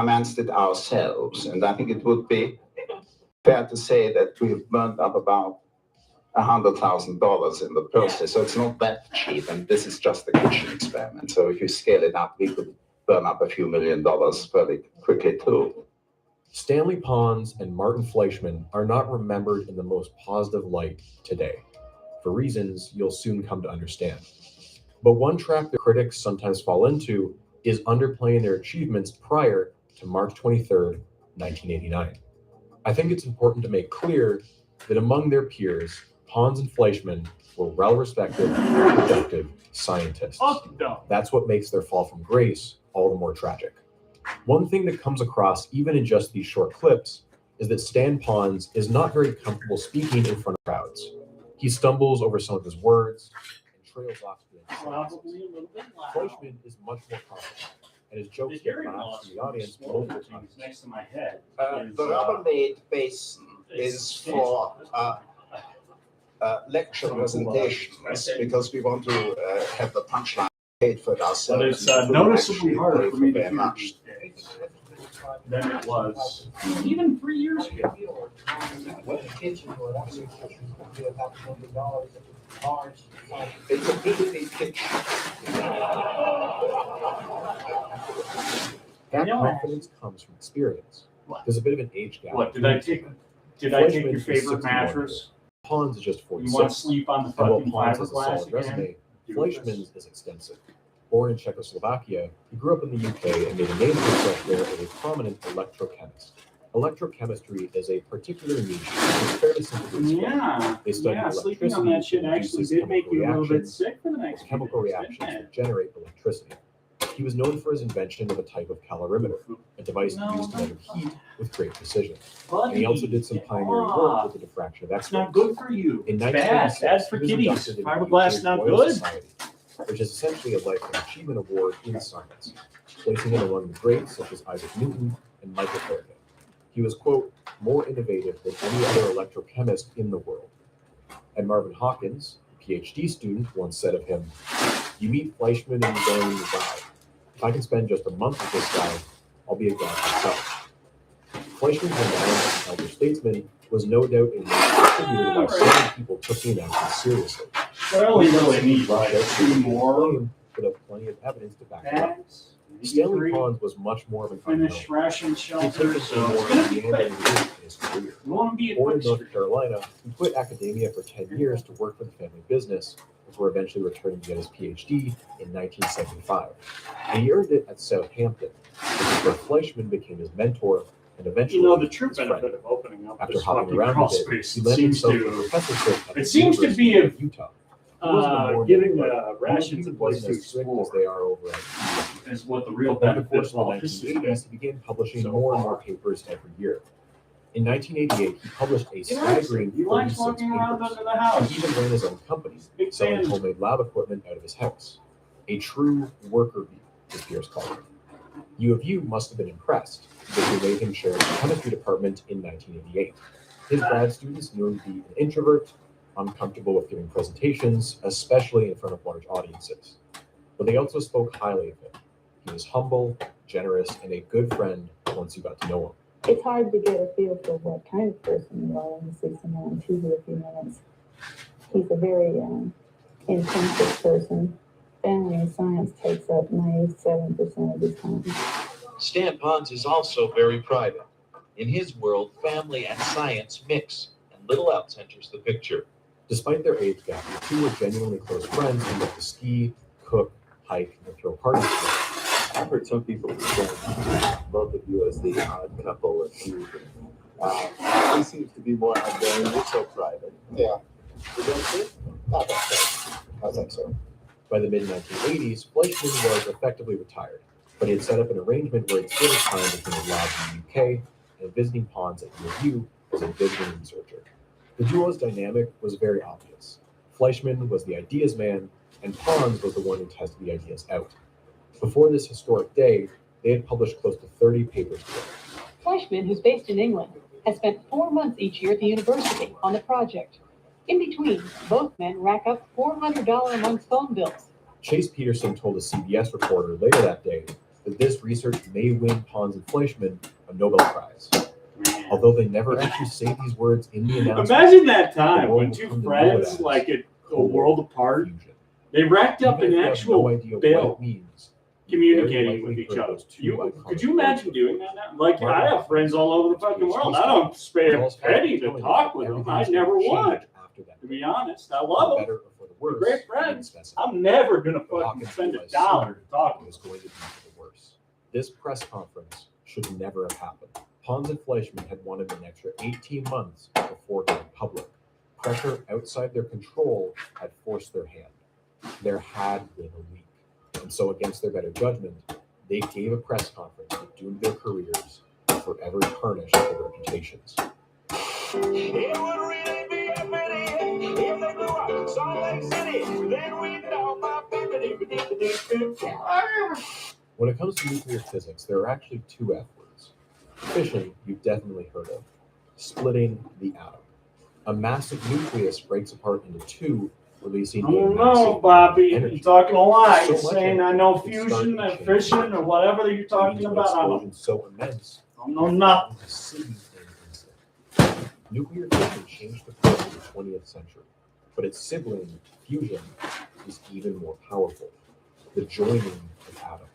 financed it ourselves. And I think it would be fair to say that we've burned up about $100,000 in the process. So it's not that cheap. And this is just a kitchen experiment. So if you scale it up, we could burn up a few $1 million fairly quickly too. Stanley Pons and Martin Fleischmann are not remembered in the most positive light today, for reasons you'll soon come to understand. But one trap that critics sometimes fall into is underplaying their achievements prior to March 23rd, 1989. I think it's important to make clear that among their peers, Pons and Fleischmann were well-respected, productive scientists. That's what makes their fall from grace all the more tragic. One thing that comes across even in just these short clips is that Stan Pons is not very comfortable speaking in front of crowds. He stumbles over some of his words and trails off to the Probably a little bit loud. Fleischmann is much more confident, and his jokes The get hearing laughs loss from the audience was multiple times. next to my head. The Rubbermaid basin is for lecture presentations because we want to have the punchline paid for it ourselves. But it's and we noticeably actually harder pay for me to very hear much. these days than it was even 3 years ago. It's a B2B kitchen. That confidence comes from experience. There's a bit of an age gap. What did I take your Fleischmann is favorite 61 mattress? Pons is just You 46. want to sleep on the And while fucking Pons has a fiberglass solid again? resume, Do Fleischmann's this. is extensive. Born in Czechoslovakia, he grew up in the UK and made a name for himself there as a prominent electrochemist. Electrochemistry is a particular niche. It's fairly simple to explain. Yeah, They study yeah, sleeping on electricity that shit that actually induces did make chemical you a little bit reactions, sick for the next few chemical days, reactions didn't that generate electricity. He was known for his invention of a type of calorimeter, a device used to measure heat with great precision. And he also did some pioneering work with the diffraction of It's X-rays. not good for you. In It's bad. 1986, Bad for he was kiddies. inducted into the Fiberglass UK's not Royal good. Society, which is essentially a lifetime achievement award in science, placing him among the greats such as Isaac Newton and Michael Faraday. He was, quote, more innovative than any other electrochemist in the world. And Marvin Hawkins, a PhD student, once said of him, "You meet Fleischmann and you're going, wow, if I can spend just a month with this guy, I'll be a god myself." Fleischmann's renown as an elder statesman was no doubt a major contributor to why so many people took the announcement seriously. Well, we really need like Russia 2 claimed more but have plenty of evidence to back it up. bags. Stanley 3 Pons was much more of an finished unknown. ration He'd taken shelters, some so more it's gonna be meandering quick. route in his career. It won't be a Born in quick North street. Carolina, he quit academia for 10 years to work for the family business before eventually returning to get his PhD in 1975. And he earned it at Southampton, which is where Fleischmann became his mentor and eventually You know, the true his friend. benefit of opening up After this hopping fucking around crawl a bit, space, he it led seems himself to a to, professorship at it the seems to be University a- of Utah. He wasn't born giving there, the but rations a he place wasn't to as strict as explore they are over at UT. is what the real Over the benefit course of of all the this 1980s, is. he began publishing So more and far. more papers every year. In 1988, he published a He likes staggering it. He likes 36 walking around papers. under the house. He even ran his own company, Big selling fan. homemade lab equipment out of his house. A true worker bee, his peers called him. U of U must have been impressed because they made him chair of the chemistry department in 1988. His grad students knew him to be an introvert, uncomfortable with giving presentations, especially in front of large audiences. But they also spoke highly of him. He was humble, generous, and a good friend once you got to know him. It's hard to get a feel for what kind of person you are when you see someone on TV a few minutes. He's a very intensive person. Family and science takes up 97% of his time. Stan Pons is also very private. In his world, family and science mix, and little else enters the picture. Despite their age gap, the two were genuinely close friends and got to ski, cook, hike, and throw parties together. I've heard some people describe both of you as the odd couple of fusion. He seems to be more outgoing, you're so private. Yeah, You don't think? I think so. I think so. By the mid-1980s, Fleischmann was effectively retired, but he had set up an arrangement where he'd split his time between his labs in the UK and visiting Pons at U of U as a visiting researcher. The duo's dynamic was very obvious. Fleischmann was the ideas man, and Pons was the one who tested the ideas out. Before this historic day, they had published close to 30 papers together. Fleischmann, who's based in England, has spent 4 months each year at the university on the project. In between, both men rack up $400 a month phone bills. Chase Peterson told a CBS reporter later that day that this research may win Pons and Fleischmann a Nobel Prize. Although they never actually say these words in the announcement. Imagine that time the when world will two come to know friends, it as like a world apart, fusion. they racked up Even an if you have actual no idea bill what it means, communicating with very each likely other. heard those two iconic Could you imagine words doing that now? Like, Martin I have friends all over the fucking world. I don't spare a penny to talk with them. I never would. To be honest, I love them. We're great friends. I'm never gonna fucking spend $1 to talk It with was going to be for the worse. This press conference should never have happened. Pons and Fleischmann had wanted an extra 18 months before going public. Pressure outside their control had forced their hand. There had been a leak. And so, against their better judgment, they gave a press conference that doomed their careers and forever tarnished their reputations. It would really be a pity if they blew up Salt Lake City. Then we'd know my When it comes to nuclear physics, there are actually two F words. Fission, you've definitely heard of. Splitting the atom. A massive nucleus breaks apart into two, releasing I don't a know, massive Bobby. energy. You're talking a lot. So You're much saying I energy know could start fusion a and chain fission reaction, or whatever you're talking leading to an about. I explosion so immense, don't know nothing. a city in an instant. Nuclear fission changed the course of the 20th century, but its sibling, fusion, is even more powerful. The joining of atoms.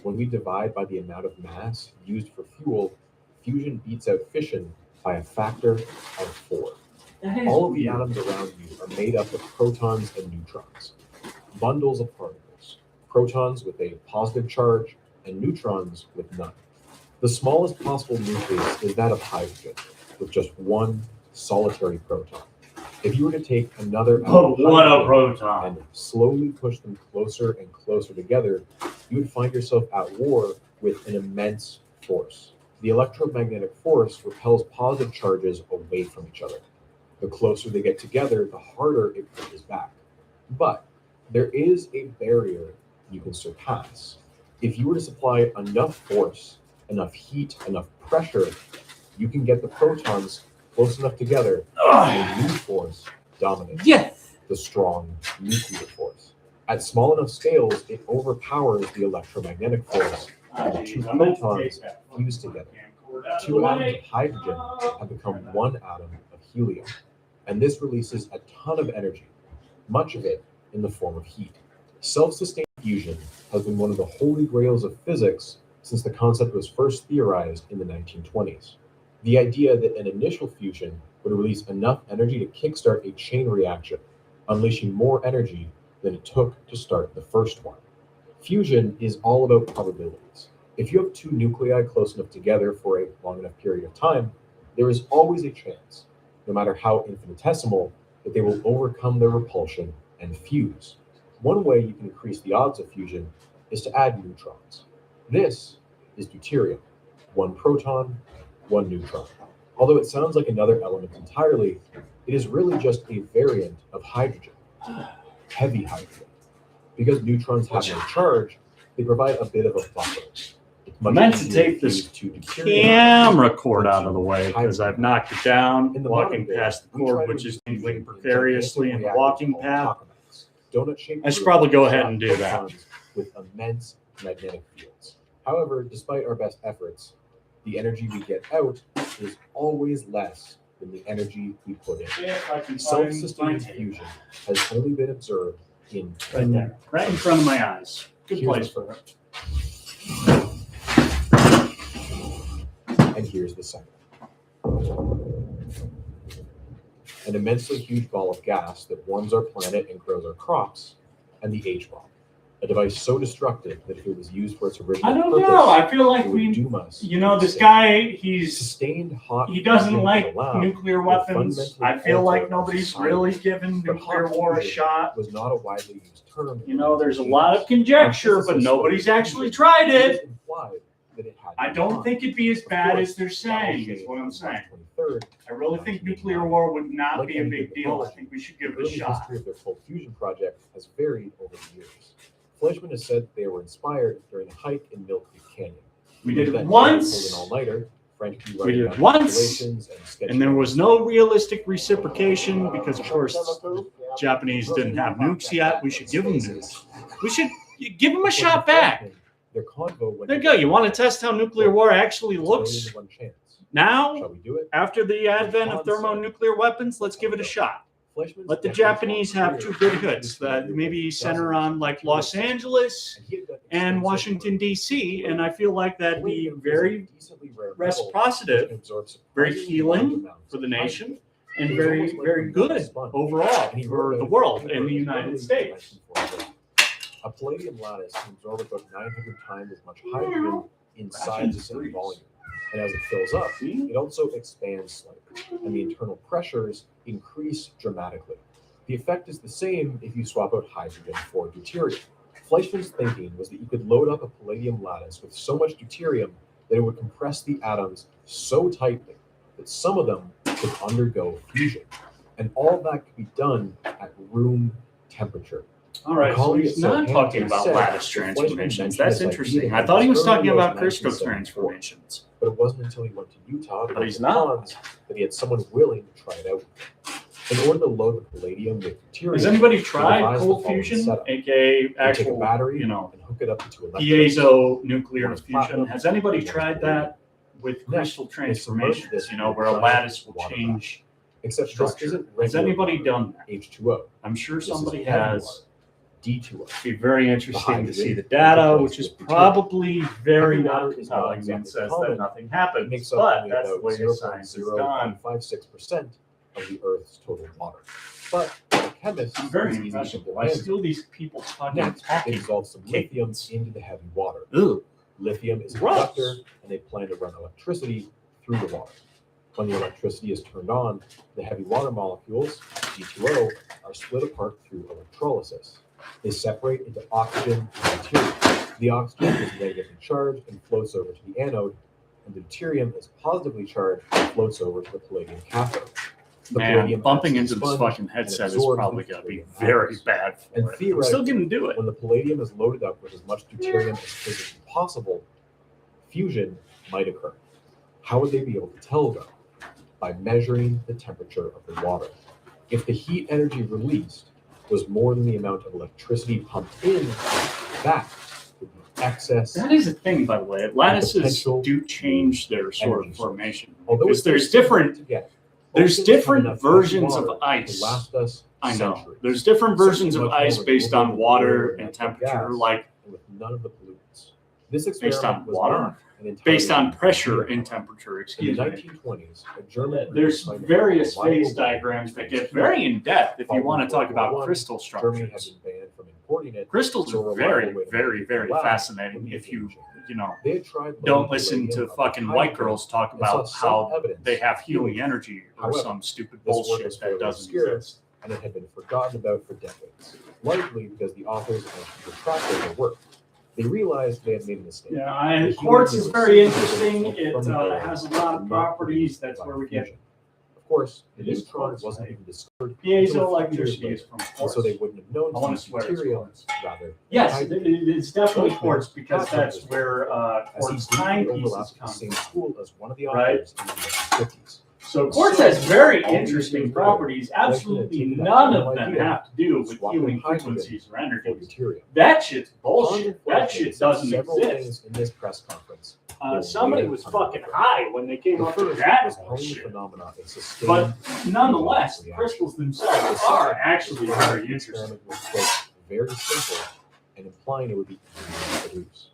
When we divide by the amount of mass used for fuel, fusion beats out fission by a factor of 4. All of the atoms around you are made up of protons and neutrons, bundles of particles, protons with a positive charge and neutrons with none. The smallest possible nucleus is that of hydrogen, with just one solitary proton. If you were to take another atom of What a hydrogen proton. and slowly push them closer and closer together, you would find yourself at war with an immense force. The electromagnetic force repels positive charges away from each other. The closer they get together, the harder it pushes back. But there is a barrier you can surpass. If you were to supply enough force, enough heat, enough pressure, you can get the protons close enough together and a new force dominates. Yes. The strong nuclear force. At small enough scales, it overpowers the electromagnetic force, and the two protons fuse together. 2 atoms of hydrogen have become 1 atom of helium, and this releases a ton of energy, much of it in the form of heat. Self-sustained fusion has been one of the holy grails of physics since the concept was first theorized in the 1920s. The idea that an initial fusion would release enough energy to kickstart a chain reaction, unleashing more energy than it took to start the first one. Fusion is all about probabilities. If you have 2 nuclei close enough together for a long enough period of time, there is always a chance, no matter how infinitesimal, that they will overcome their repulsion and fuse. One way you can increase the odds of fusion is to add neutrons. This is deuterium, 1 proton, 1 neutron. Although it sounds like another element entirely, it is really just a variant of hydrogen, heavy hydrogen. Because neutrons have no charge, they provide a bit of a buffer. I meant to take this camera cord out of the way because I've knocked it down walking past the cord, which is dangling precariously in the walking path. I should probably go ahead and do that. With immense magnetic fields. However, despite our best efforts, the energy we get out is always less than the energy we put in. Self-sustained fusion has only been observed in Right there, right in front of my eyes. Good place for it. And here's the second. An immensely huge ball of gas that warms our planet and grows our crops, and the H-bomb. A device so destructive that if it was used for its original I don't purpose, know. I feel like it would doom us. this guy, Sustained hot he doesn't fusion like in the lab nuclear will weapons. fundamentally I feel like alter nobody's society. really given But nuclear hot war a fusion shot. was not a widely used term. There's a lot of conjecture, but nobody's actually tried it. I don't think it'd be as bad as they're saying, is what I'm saying. I really think nuclear war would not be a big deal. I think we should give it a shot. The history of their cold fusion project has varied over the years. Fleischmann has said they were inspired during a hike in Mill Creek Canyon. We did it That once. An all-nighter. We did it once, and there was no realistic reciprocation because, of course, the Japanese didn't have nukes yet. We should give them nukes. We should give them a shot back. Their convo went There you go. You want to test how nuclear war actually looks? One chance. Now, Shall we do it? after the advent of thermonuclear weapons, let's give it a shot. Fleischmann's Let the decades Japanese long have career 2 good was hits that maybe center dozens on of like material Los studies, Angeles and he had done and extensive Washington, work. D.C. And I feel like that'd be Palladium is a very decently rare metal reciprocative, that absorbs very surprisingly healing large amounts for the of nation, hydrogen. and It was very, almost like very a metal good sponge. overall And he for wrote the out world paper and the as United early States. as 1944. A palladium lattice can absorb about 900 times as much hydrogen inside the same volume. And as it fills up, it also expands slightly, and the internal pressures increase dramatically. The effect is the same if you swap out hydrogen for deuterium. Fleischmann's thinking was that you could load up a palladium lattice with so much deuterium that it would compress the atoms so tightly that some of them could undergo fusion. And all that could be done at room temperature. All right, so he's not talking about lattice transformations. That's interesting. I thought he was talking about crystal transformations. But it wasn't until he went to Utah to But work he's with not. Hans that he had someone willing to try it out. In order to load the palladium with deuterium, Has anybody he tried devised the cold following fusion, setup. aka You take a actual, battery you know, and hook it up into electrodes. piezo nuclear One is fusion? platinum, Has anybody one is tried palladium. that with Next, crystal they submerge transformations? this You know, in where a giant lattice will water change Except structure. this isn't Has regular anybody water, done that? H2O. I'm sure This is somebody heavy has. water, D2O. It'd be very interesting to see hydrogen the data, is which is replaced with deuterium. probably very Heavy not water is not compelling and exactly says common. that nothing It happens, makes up but only that's the about way the science is done. 0.56% of the Earth's total water. But for chemists, I'm very it's easy to impressionable. I handle. steal these people talking Next, they talking. dissolve some lithium into the heavy water. Ugh. Lithium is a Gross. conductor, and they plan to run electricity through the water. When the electricity is turned on, the heavy water molecules, D2O, are split apart through electrolysis. They separate into oxygen and deuterium. The oxygen is negatively charged and floats over to the anode, and the deuterium is positively charged and floats over to the palladium cathode. The Man, palladium bumping acts as into a this sponge fucking and headset is absorbs probably the going to be deuterium very atoms. bad And for it. I'm still going to do it. When the palladium is loaded up with as much deuterium as physically possible, fusion might occur. How would they be able to tell though? By measuring the temperature of the water. If the heat energy released was more than the amount of electricity pumped in, that would be excess. That is a thing, by the way. Lattices potential do change their sort of energy source. formation. Although Because it's there's different different, to get, there's oceans have different enough versions water of to ice. last us I know. centuries. There's different versions Something of much ice more based on renewable water and and natural temperature, gas, like with none of the pollutants. This based experiment on was water, not an entirely based on new pressure idea. and temperature, In excuse the me. 1920s, a German group There's by the name of various Michael phase Webb diagrams that get used very in depth if you Following want to talk World War about I, crystal Germany had structures. been banned from importing it. Crystals so a are reliable very, way to very, make it very last fascinating would if be you, fusion. you know, They had tried don't loading listen palladium to up with fucking white hydrogen girls talk and saw about some how evidence they have of healing energy or However, some stupid this work bullshit was that fairly doesn't obscure, exist. and it had been forgotten about for decades, likely because the authors eventually retracted their work. They realized they had made a mistake. Yeah, and The quartz healing is they very received interesting. from It the earth has a lot of did not properties. produce That's by where we get fusion. Of course, the It is neutron quartz, wasn't right? even discovered piezo until a few years electricity later, is from and quartz. so they wouldn't have known I to want use to swear it's deuterium quartz. rather than Yes, hydrogen. it's definitely Fleischmann quartz because calculated that's this where as he quartz briefly timepieces overlapped the come same from. school as one of the Right. authors in the 1950s. So quartz So, has very all these interesting years properties. later, Absolutely taken that none same of them idea, have to do with swapping healing hydrogen frequencies or for energies. deuterium. That shit's Hans bullshit. and That Fleischmann shit said doesn't several exist. things in this press conference. Somebody was fucking high when they came The up with first that was Hone bullshit. phenomena of sustained But nonetheless, reaction. crystals The themselves second are was actually found that very the interesting. experiment was, quote, very simple and implying it would be easy to produce.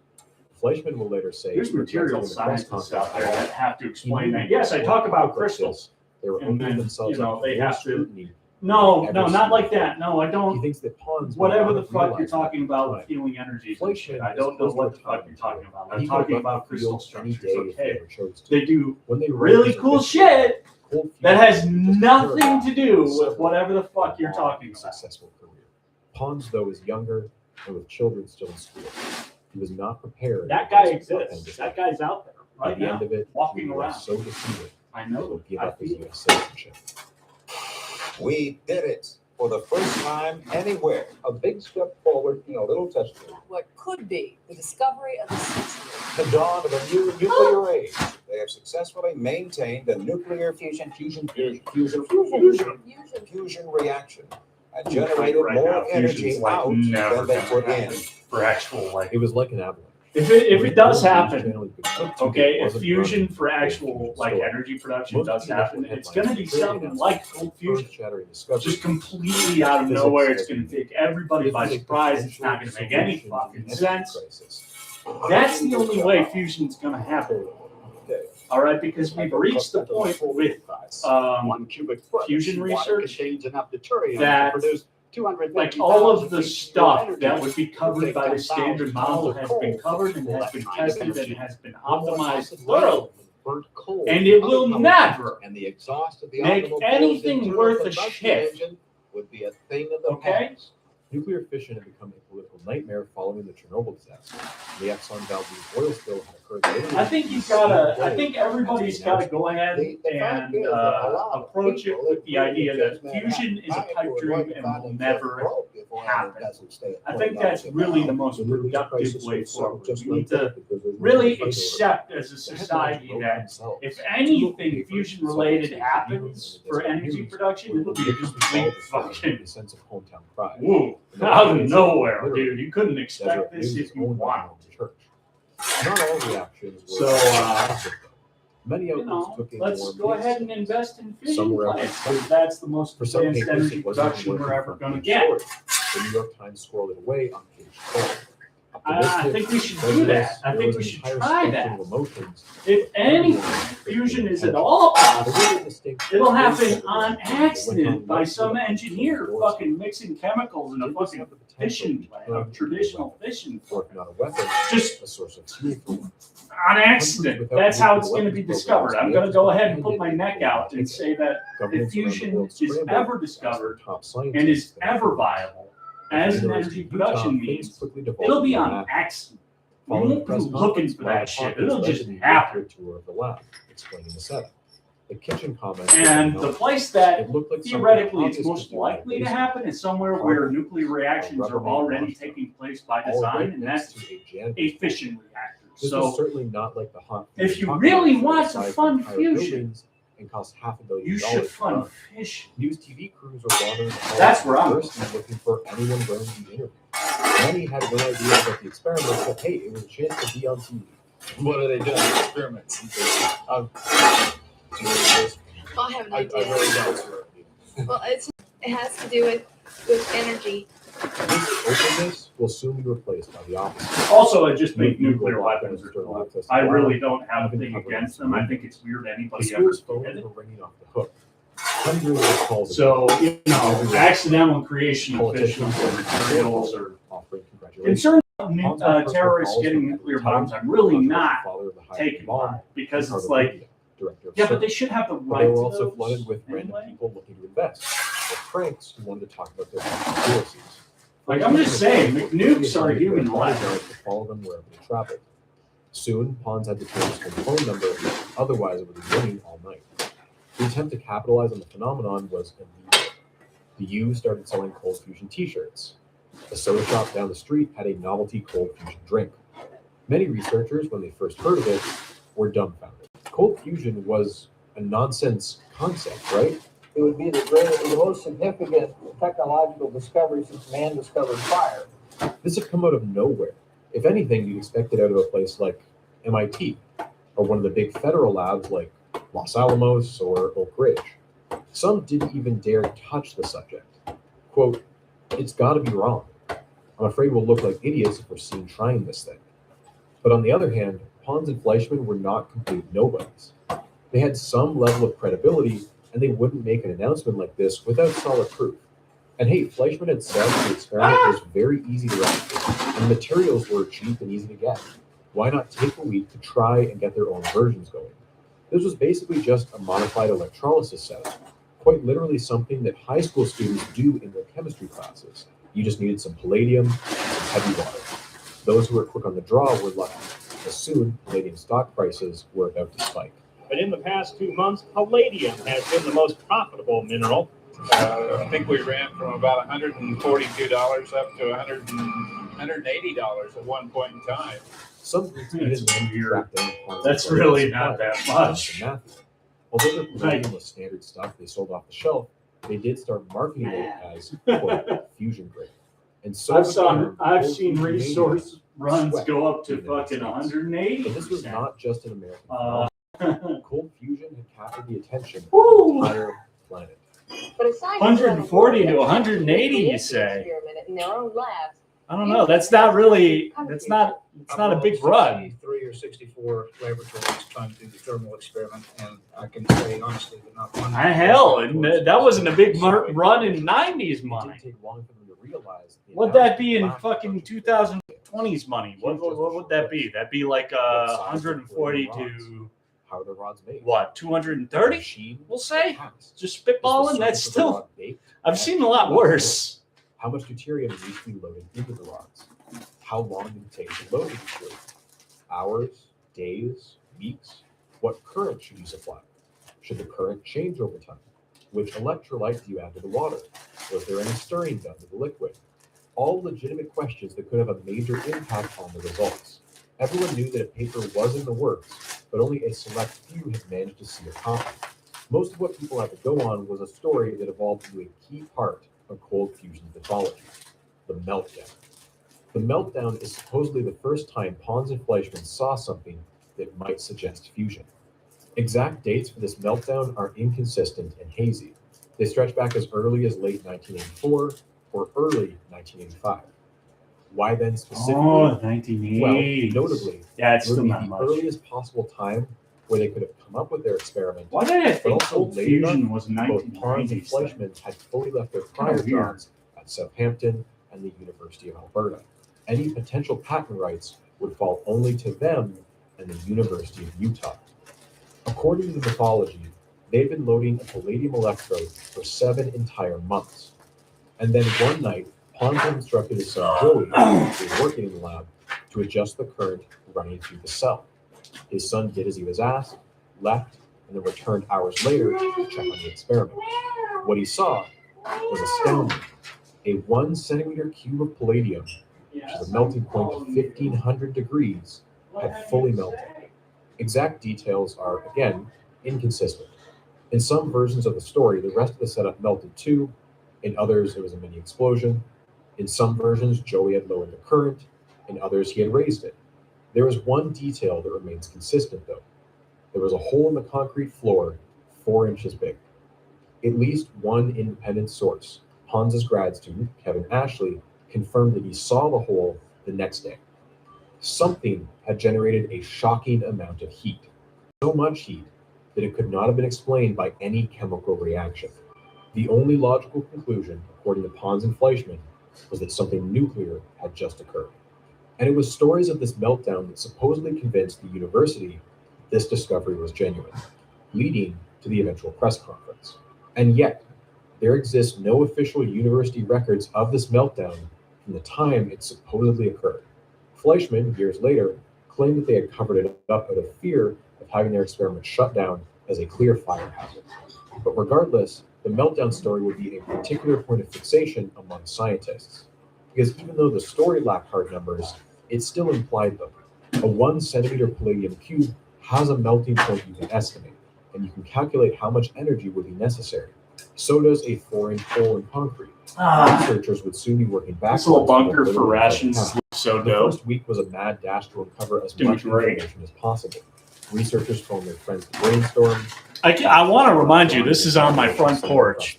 Fleischmann will later say, There's for material example, in the press scientists out there conference, that have to he explain knew that. Yes, I that talk about like crystals. this, they were And opening then, themselves you know, up to they more have to- scrutiny. No, Ever no, seen not like before. that. No, I He don't. thinks that pawns may Whatever not the have fuck you're realized talking that about time. with healing energies and Fleischmann shit, I is don't know close to what the the fuck time you're talking about. and I'm he could have talking left about the crystal field any structures, day if they okay? ever chose to. They do When they really realized cool that shit cold that fusion has was nothing paramount to do with several whatever the fuck and you're long talking and about. successful career. Pons, though, is younger and with children still in school. He was not prepared. That for guy this exists. upended That guy's out there At right the now, end of it, walking he around. was so defeated I that he know. would give I up his feel it. U.S. citizenship. We did it for the first time anywhere. A big step forward in a little test tube. What could be the discovery of the century. The dawn of a new nuclear age. They have successfully maintained a nuclear fusion reaction and generated Right more now, energy fusion's like out never than they gonna put in. happen for actual like. It was like an avalanche. If it does happen, okay, if Wasn't fusion running for the actual fusion like story. energy production Most does of the initial happen, it's headlines gonna be were very something announced like cold fusion. earth-shattering discovery. Just completely out of Physics nowhere, it's has gonna been take everybody This by is a surprise. It's not gonna potential make any solution to fucking the energy sense. crisis. That's the only way fusion's gonna happen. All right, because we've reached the point with 1 cubic foot fusion of water research contains enough deuterium that, to produce 250,000 like all of the feet stuff energy that would be covered take by the 10,000 standard tons model of has coal been covered and for has that been kind of tested and energy. has been No more optimized acid thoroughly. burnt coal And it other will power never plants, and the exhaust of the make automobile's anything internal worth a combustion shit. engine would be a thing of the Okay? past. Nuclear fission had become a political nightmare following the Chernobyl disaster. The Exxon Valdez oil spill had occurred. I think you've gotta, I think everybody's gotta go ahead The fact and is that a lot of approach it people with the agree idea with that Manhattan. fusion is a I pipe would dream like to and find will themselves never broke if oil happen. doesn't stay at I think that's $20 a really the barrel. most The nuclear productive crisis way was forward. just We need like to that because there's no really fight over it. accept as a The society headlines wrote that themselves. if Two local anything papers, fusion Salt related Lake happens City for News, energy News, production, were it'll be a religiously complete involved in fucking a sense of hometown pride. woo No out of organization, nowhere, literally, dude. You couldn't expect Deseret this News if you owned by wanted. the church. Not all reactions were So, positive, though. Many You outlets know, took a let's more go mixed ahead and stance. invest in fusion Some were plants. outright That's the most For some advanced papers, energy it wasn't production worth we're the ever front going to page get. story. The New York Times scored it away on page 12. I think we should do that. I think we should try that. If anything, fusion is at all possible, it'll happen on accident by some engineer fucking mixing chemicals in a fucking fission plant, a traditional fission plant. Not a weapon, Just a source of fuel for them. on accident. That's how it's going to be discovered. I'm going to go ahead and put my neck out and say that if fusion is ever discovered and is ever viable as an energy production means, it'll be on accident. We won't be looking for that shit. It'll just happen. Tour of the lab, explaining the setup. The kitchen comment. And the place that It looked like theoretically it's something most obvious likely to was happen is somewhere where nuclear reactions are already taking place by all design, right and next that's to a janitor's a fission reactor. This So was certainly not like the hot. if you fusion really talk want about to the size fund of entire fusion, buildings and cost $500 million. you should to fund run. fission. News TV crews are wandering the halls That's where I'm first and looking for anyone willing to be interviewed. Many had no idea about the experiment, but hey, it was a chance to be on TV. What are they doing? Experiments. Well, I have an I idea. really don't. Well, it has to do with energy. This openness will soon be replaced by the opposite. Also, I just think nuclear weapons are cool. I really don't have a thing against them. I think it's weird The anybody ever school's phones did it. were ringing off the hook. Hundreds of calls. So, accidental creation of fission or materials or offering congratulations. concerned about terrorists getting nuclear bombs, I'm really not taken by, because it's like, yeah, but they should have the But right they to were also those flooded with random anyway. people looking to invest, or cranks who wanted to talk about their conspiracies. Like, I'm just saying, nukes are human life. To follow them wherever they traveled. Soon, pawns had to change their phone number, otherwise it would be ringing all night. The attempt to capitalize on the phenomenon was immediate. The U started selling cold fusion t-shirts. A soda shop down the street had a novelty cold fusion drink. Many researchers, when they first heard of it, were dumbfounded. Cold fusion was a nonsense concept, right? It would be the most significant technological discovery since man discovered fire. This had come out of nowhere. If anything, you'd expect it out of a place like MIT, or one of the big federal labs like Los Alamos or Oak Ridge. Some didn't even dare touch the subject. Quote, "It's gotta be wrong. I'm afraid we'll look like idiots if we're seen trying this thing." But on the other hand, Pons and Fleischmann were not complete nobodies. They had some level of credibility, and they wouldn't make an announcement like this without solid proof. And hey, Fleischmann had said the experiment was very easy to replicate, and the materials were cheap and easy to get. Why not take a week to try and get their own versions going? This was basically just a modified electrolysis setup, quite literally something that high school students do in their chemistry classes. You just needed some palladium and some heavy water. Those who were quick on the draw were lucky, as soon palladium stock prices were about to spike. But in the past 2 months, palladium has been the most profitable mineral. I think we ran from about $142 up to $180 at one point in time. Some groups even tracked down Pons. That's really not that much. Although their palladium was standard stuff they sold off the shelf, they did start marketing it as quote, fusion grade. And so I've seen runs sweat go up in to the United fucking States. 180. But this was not just an American phenomenon. Cold fusion had captured the attention of Woo! the entire planet. But aside 140 to 180, you say? experiment in their own labs. I don't know. That's not really. It's not a big run. 63 or 64 laboratories trying to do the thermal experiment, and I can say honestly that not one. Hell, and that wasn't a big run in 90s money. It didn't take long for them to realize the What'd that announcement be in of fucking the 2020's money? What would that be? That'd be like 140 to how are the rods made? what? 230? Machine We'll say. packs. Just Is the spitballing. That's surface of the still. rod baked? I've seen a lot worse. How much deuterium needs to be loaded into the rods? How long did it take to load the deuterium? Hours, days, weeks? What current should you supply? Should the current change over time? Which electrolyte do you add to the water? Was there any stirring done to the liquid? All legitimate questions that could have a major impact on the results. Everyone knew that a paper was in the works, but only a select few had managed to see a copy. Most of what people had to go on was a story that evolved into a key part of cold fusion mythology, the meltdown. The meltdown is supposedly the first time Pons and Fleischmann saw something that might suggest fusion. Exact dates for this meltdown are inconsistent and hazy. They stretch back as early as late 1984 or early 1985. Why then specifically? Oh, 1980. Well, notably, Yeah, it's it would still be not the much. earliest possible time where they could have come up with their experiment. Why did I think also cold later fusion was Both Pons and 1990s? Fleischmann had fully left their Kinda prior weird. jobs at Southampton and the University of Alberta. Any potential patent rights would fall only to them and the University of Utah. According to the mythology, they'd been loading a palladium electrode for 7 entire months. And then one night, Pons had instructed his son Joey, who was working in the lab, to adjust the current running through the cell. His son did as he was asked, left, and then returned hours later to check on the experiment. What he saw was astounding. A 1 centimeter cube of palladium, which is a melting point of 1500 degrees, had fully melted. Exact details are, again, inconsistent. In some versions of the story, the rest of the setup melted too. In others, it was a mini explosion. In some versions, Joey had lowered the current. In others, he had raised it. There is one detail that remains consistent, though. There was a hole in the concrete floor 4 inches big. At least one independent source, Pons' grad student, Kevin Ashley, confirmed that he saw the hole the next day. Something had generated a shocking amount of heat. So much heat that it could not have been explained by any chemical reaction. The only logical conclusion, according to Pons and Fleischmann, was that something nuclear had just occurred. And it was stories of this meltdown that supposedly convinced the university this discovery was genuine, leading to the eventual press conference. And yet, there exists no official university records of this meltdown from the time it supposedly occurred. Fleischmann, years later, claimed that they had covered it up out of fear of having their experiment shut down as a clear fire hazard. But regardless, the meltdown story would be a particular point of fixation among scientists, because even though the story lacked hard numbers, it still implied them. A 1 centimeter palladium cube has a melting point you can estimate, and you can calculate how much energy would be necessary. So does a 4-inch hole in concrete. Researchers would soon be working backwards. This little bunker for rations looks so The dope. first week was a mad dash to uncover as Gonna be much great. information as possible. Researchers phoned their friends to brainstorm. I want to remind you, this is on my front porch.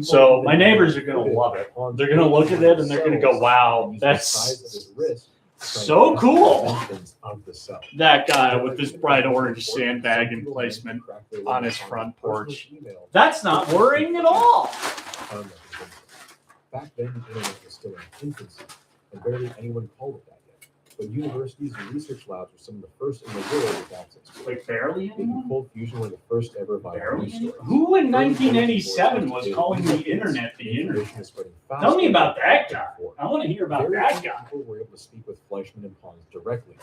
So my neighbors are going to love it. They're going to look at it and they're going to go, wow, that's so cool. That guy with this bright orange sandbag emplacement on his front porch. That's not worrying at all. Back then, the internet was still in infancy, and barely anyone called it that yet. But universities and research labs were some of the first in the world with access to it. Like barely anyone? Cold fusion were the first ever viral news stories. Who in 1987 was calling the internet the internet? Tell me about that guy. I want to hear about Very that few guy. people were able to speak with Fleischmann and Pons directly,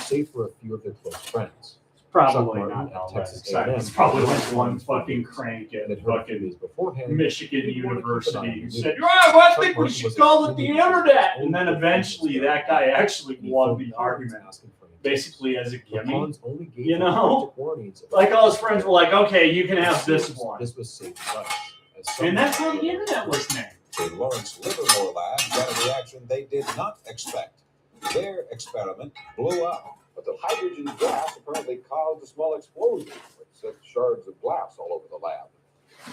save for a few of their close friends. Probably Chuck not Martin at all Texas that. A&M It's probably like one fucking crank at and had heard a few fucking days beforehand. Michigan Didn't want to keep an eye on University the who news. said, well, I Chuck think we Martin should was call it the extremely internet. open And then to eventually the that guy actually He won phoned the Pons argument, asking for an basically as a But gimme. Pons only gave You them know? cryptic warnings about Like all his friends were like, okay, you can have this This one. was saved lives. as some And that's how the people internet was named. The Lawrence Livermore lab got a reaction they did not expect. Their experiment blew up. But the hydrogen gas apparently caused a small explosion, which sent shards of glass all over the lab.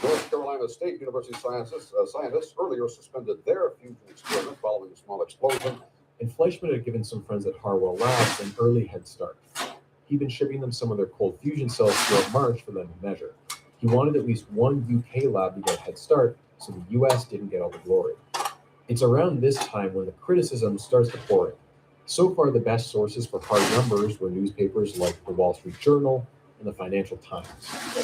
North Carolina State University scientists earlier suspended their fusion experiment following a small explosion. And Fleischmann had given some friends at Harwell Labs an early head start. He'd been shipping them some of their cold fusion cells throughout March for them to measure. He wanted at least one UK lab to get a head start, so the US didn't get all the glory. It's around this time when the criticism starts to pour in. So far, the best sources for hard numbers were newspapers like the Wall Street Journal and the Financial Times.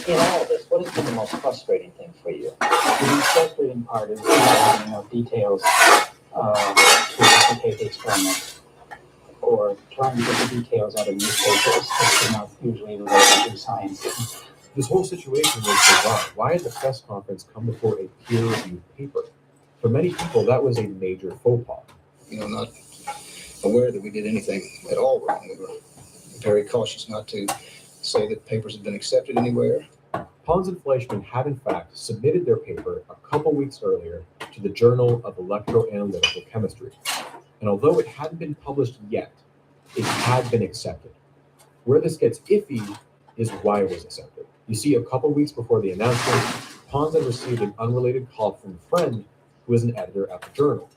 In all of this, what has been the most frustrating thing for you? The frustrating part is having enough details to duplicate the experiment, or trying to get the details out of newspapers, which are not usually related to science. This whole situation was bizarre. Why had the press conference come before a peer-reviewed paper? For many people, that was a major faux pas. Not aware that we did anything at all wrong. We were very cautious not to say that papers had been accepted anywhere. Pons and Fleischmann had, in fact, submitted their paper a couple weeks earlier to the Journal of Electroanalytical Chemistry. And although it hadn't been published yet, it had been accepted. Where this gets iffy is why it was accepted. You see, a couple weeks before the announcement, Pons had received an unrelated call from a friend who was an editor at the journal.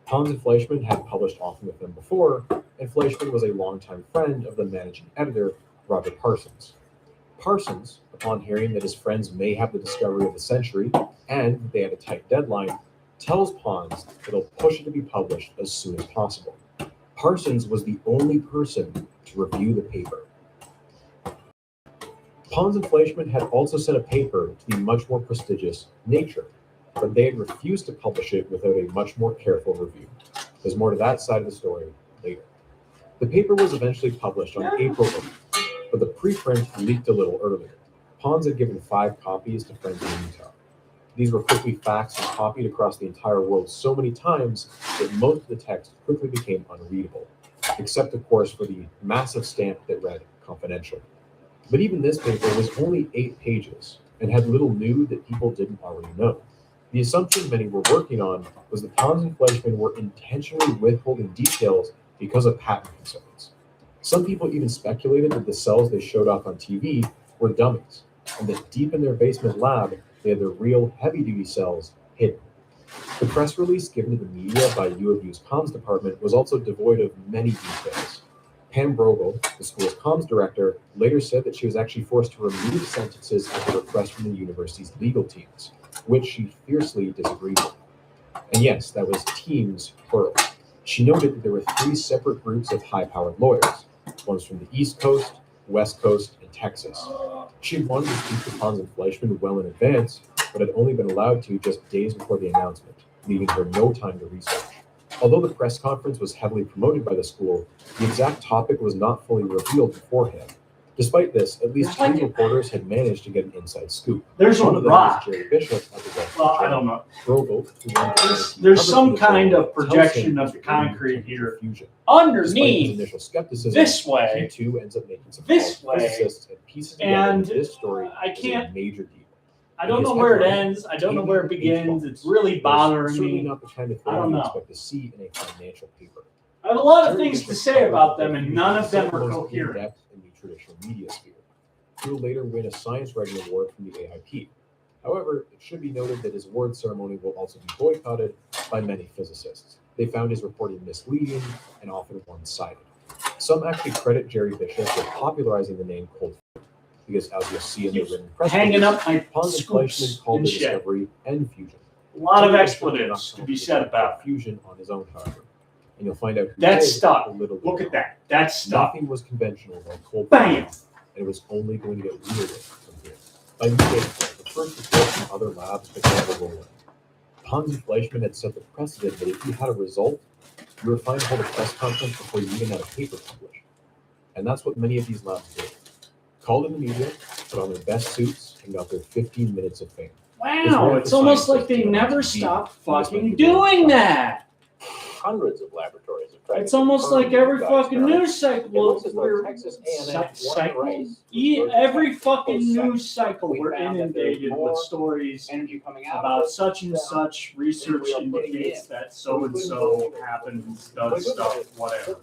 Pons and Fleischmann had published often with them before, and Fleischmann was a longtime friend of the managing editor, Robert Parsons. Parsons, upon hearing that his friends may have the discovery of the century and that they had a tight deadline, tells Pons that he'll push it to be published as soon as possible. Parsons was the only person to review the paper. Pons and Fleischmann had also sent a paper to the much more prestigious Nature, but they had refused to publish it without a much more careful review. There's more to that side of the story later. The paper was eventually published on April 8th, but the preprint leaked a little earlier. Pons had given 5 copies to friends in Utah. These were quickly faxed and copied across the entire world so many times that most of the text quickly became unreadable, except of course for the massive stamp that read confidential. But even this paper was only 8 pages and had little new that people didn't already know. The assumption many were working on was that Pons and Fleischmann were intentionally withholding details because of patent concerns. Some people even speculated that the cells they showed off on TV were dummies, and that deep in their basement lab, they had their real heavy-duty cells hidden. The press release given to the media by U of U's comms department was also devoid of many details. Pam Brogel, the school's comms director, later said that she was actually forced to remove sentences at the request from the university's legal teams, which she fiercely disagreed with. And yes, that was teams, plural. She noted that there were 3 separate groups of high-powered lawyers, ones from the East Coast, West Coast, and Texas. She had wanted to speak to Pons and Fleischmann well in advance, but had only been allowed to just days before the announcement, leaving her no time to research. Although the press conference was heavily promoted by the school, the exact topic was not fully revealed beforehand. Despite this, at least 2 reporters had managed to get an inside scoop. There's one a of them rock. was Jerry Bishop at the Well, I don't know. Brogel, There's some kind of projection of the concrete here. Despite his Underneath, initial skepticism, this way, he too ends up making some this calls to way, physicists and pieces together and that this story I is a can't- major deal. I don't know where it ends. I don't know where it begins. It's really bothering Certainly me. not the kind of I thing don't you know. expect to see in a financial paper. I have a lot of Jerry things to Bishop say covered about the them, and fusion none of them are most coherent. in-depth in the traditional media sphere. He will later win a science writing award from the AIP. However, it should be noted that his award ceremony will also be boycotted by many physicists. They found his reporting misleading and often one-sided. Some actually credit Jerry Bishop with popularizing the name cold fusion, because as you'll see in the written press Hanging release, up my Pons and scoops Fleischmann called and the shit. discovery end fusion. A lot of Jerry Bishop did expletives not to be come said up with about it. fusion on his own, however. And you'll find out who That's did stuck. a little Look later at that. That's stuck. Nothing was conventional about cold Bam! fusion, and it was only going to get weirder from here. By mid-April, the first reports from other labs began to roll in. Pons and Fleischmann had set the precedent that if you had a result, you were fine to hold a press conference before you even had a paper published. And that's what many of these labs did. Called in the media, put on their best suits, and got their 15 minutes of fame. Wow, it's almost like they never stop fucking doing that. hundreds of laboratories have tried. It's almost like every fucking news cycle. Every fucking news cycle, we're inundated with stories about such and such. Research indicates that so and so happens, does stuff, whatever.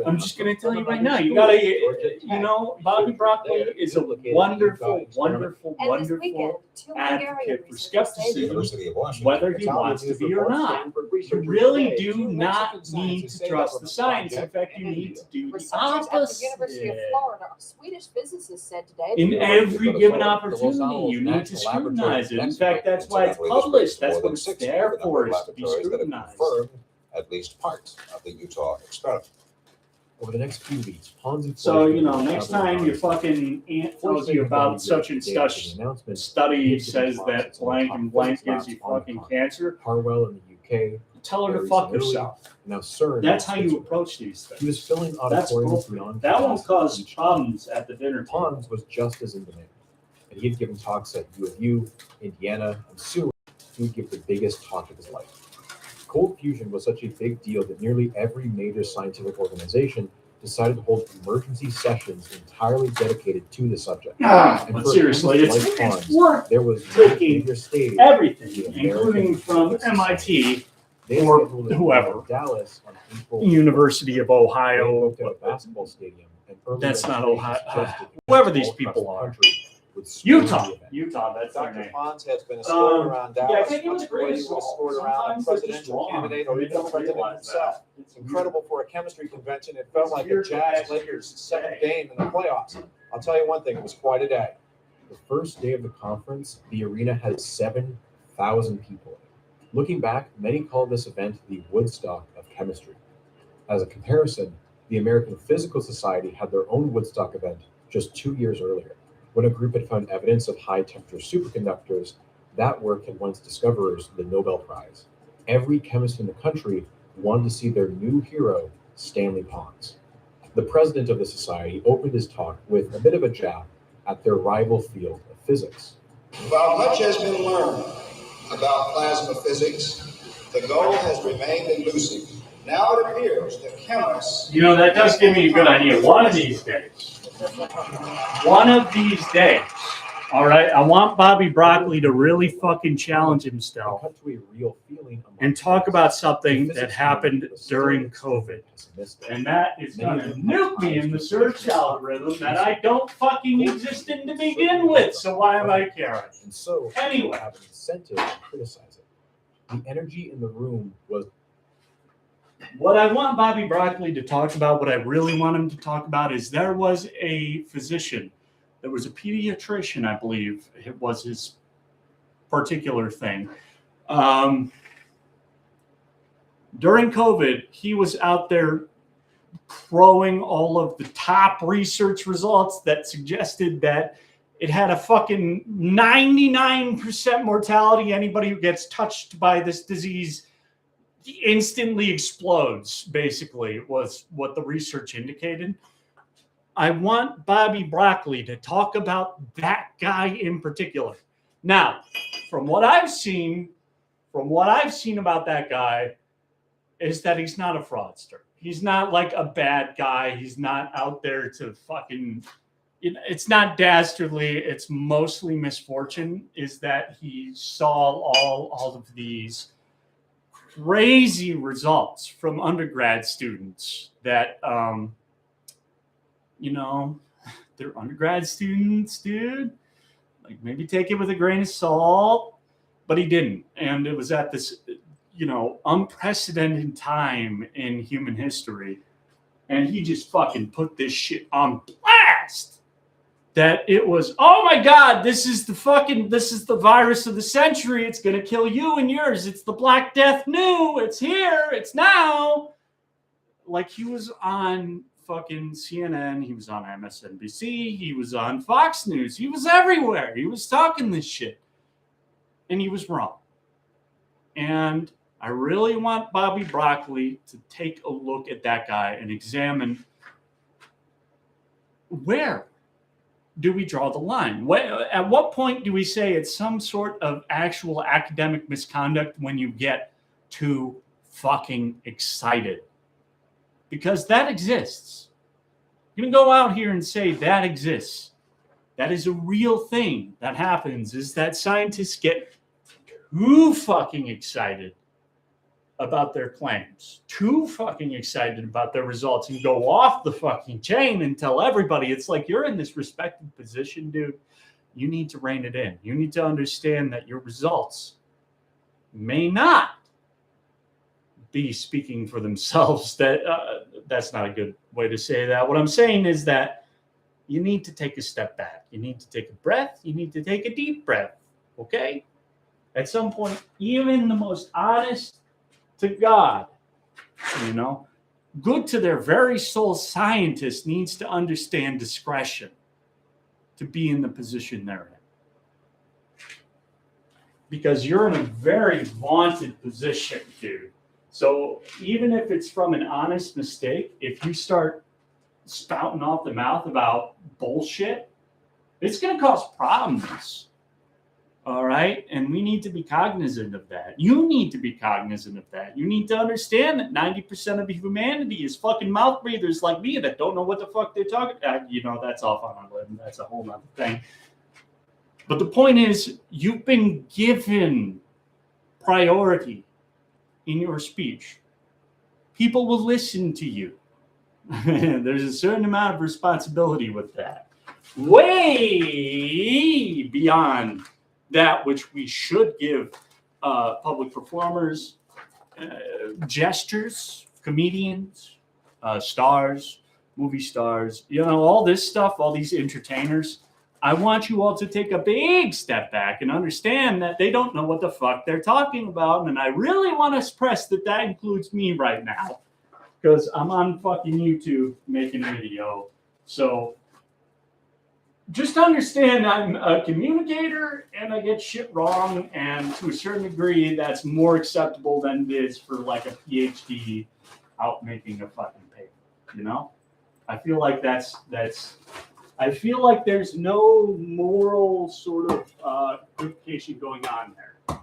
I'm just gonna tell you right now, you gotta, you know, Bobby Broccoli is a wonderful, wonderful, wonderful advocate for skepticism, whether he wants to be or not. You really do not need to trust the science. In fact, you need to do the Researchers at the opposite. University of Florida, Swedish physicists said today. In every given opportunity, you need to scrutinize it. In fact, that's why it's published. That's what it's there for, is to be scrutinized. At least parts of the Utah experiment. Over the next few weeks, Pons and So, you know, next time your fucking aunt tells you about such and such study says that blank and blank gives you fucking cancer, Harwell in the UK, tell her to fuck herself. Now, CERN. That's how you approach these things. He was filling That's auditoriums bullshit. beyond. That won't cause problems at the dinner table. Pons was just as in demand, and he had given talks at U of U, Indiana, and soon he would give the biggest talk of his life. Cold fusion was such a big deal that nearly every major scientific organization decided to hold emergency sessions entirely dedicated to the subject. But seriously, it's worth there was taking everything, including from MIT or whoever, Dallas on April University of Ohio. at a basketball stadium, and early That's not registration Ohio. suggested Whoever all these across people the are. country would swing Utah. the event. Utah, that's their Dr. name. Pons has been escorted around Yeah, I Dallas. think he was much great before as he was well. escorted around a Sometimes they're just presidential wrong. candidate or They even the don't president realize himself. that. It's incredible for a chemistry convention. It felt like a Here's Jazz the Lakers second game in the playoffs. I'll tell you one thing, it was quite a day. The first day of the conference, the arena had 7,000 people in it. Looking back, many call this event the Woodstock of chemistry. As a comparison, the American Physical Society had their own Woodstock event just 2 years earlier, when a group had found evidence of high-temperature superconductors. That work had won its discoverers the Nobel Prize. Every chemist in the country wanted to see their new hero, Stanley Pons. The president of the society opened his talk with a bit of a jab at their rival field of physics. While much has been learned about plasma physics, the goal has remained elusive. Now it appears that chemists... You know, that does give me a good idea. One of these days, all right, I want Bobby Broccoli to really fucking challenge himself Cut to a real feeling among and talk about something the that physics happened community was still during COVID. pessimistic. And that is going to nuke me in the search algorithm that I don't fucking exist in to begin with. So why am I caring? And so, Anyway. people have an incentive to criticize it. The energy in the room was What I want Bobby Broccoli to talk about, what I really want him to talk about, is there was a physician, there was a pediatrician, I believe it was his particular thing. During COVID, he was out there throwing all of the top research results that suggested that it had a fucking 99% mortality. Anybody who gets touched by this disease instantly explodes, basically, was what the research indicated. I want Bobby Broccoli to talk about that guy in particular. Now, from what I've seen about that guy is that he's not a fraudster. He's not like a bad guy. He's not out there to fucking, it's not dastardly. It's mostly misfortune, is that he saw all of these crazy results from undergrad students that, they're undergrad students, dude. Like, maybe take it with a grain of salt, but he didn't. And it was at this, unprecedented time in human history. And he just fucking put this shit on blast. That it was, oh my God, this is the virus of the century. It's going to kill you and yours. It's the Black Death new. It's here. It's now. Like, he was on fucking CNN. He was on MSNBC. He was on Fox News. He was everywhere. He was talking this shit. And he was wrong. And I really want Bobby Broccoli to take a look at that guy and examine, where do we draw the line? At what point do we say it's some sort of actual academic misconduct when you get to fucking excited. Because that exists. You can go out here and say that exists. That is a real thing that happens, is that scientists get too fucking excited about their claims, too fucking excited about their results, and go off the fucking chain and tell everybody. It's like, you're in this respected position, dude. You need to rein it in. You need to understand that your results may not be speaking for themselves. That's not a good way to say that. What I'm saying is that you need to take a step back. You need to take a breath. You need to take a deep breath. Okay? At some point, even the most honest to God, good to their very soul scientist needs to understand discretion to be in the position they're in. Because you're in a very vaunted position, dude. So even if it's from an honest mistake, if you start spouting off the mouth about bullshit, it's going to cause problems. All right? And we need to be cognizant of that. You need to be cognizant of that. You need to understand that 90% of humanity is fucking mouth breathers like me that don't know what the fuck they're talking about. That's off on a limb. That's a whole other thing. But the point is, you've been given priority in your speech. People will listen to you. There's a certain amount of responsibility with that. Way beyond that which we should give public performers, gestures, comedians, stars, movie stars, all this stuff, all these entertainers. I want you all to take a big step back and understand that they don't know what the fuck they're talking about. And I really want to stress that that includes me right now, because I'm on fucking YouTube making a video. So just understand I'm a communicator and I get shit wrong. And to a certain degree, that's more acceptable than it is for like a PhD out making a fucking paper, I feel like I feel like there's no moral sort of equivocation going on there.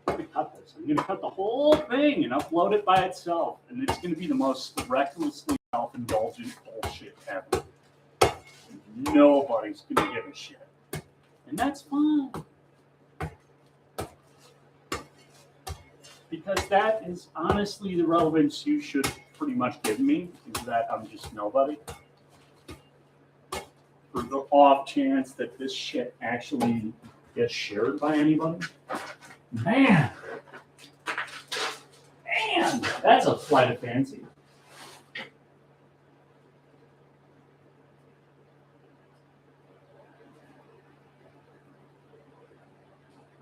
Let me cut this. I'm going to cut the whole thing and upload it by itself. And it's going to be the most recklessly self-indulgent bullshit ever. Nobody's going to give a shit. And that's fine. Because that is honestly the relevance you should pretty much give me, is that I'm just nobody. For the off chance that this shit actually gets shared by anybody. Man, that's a flight of fancy.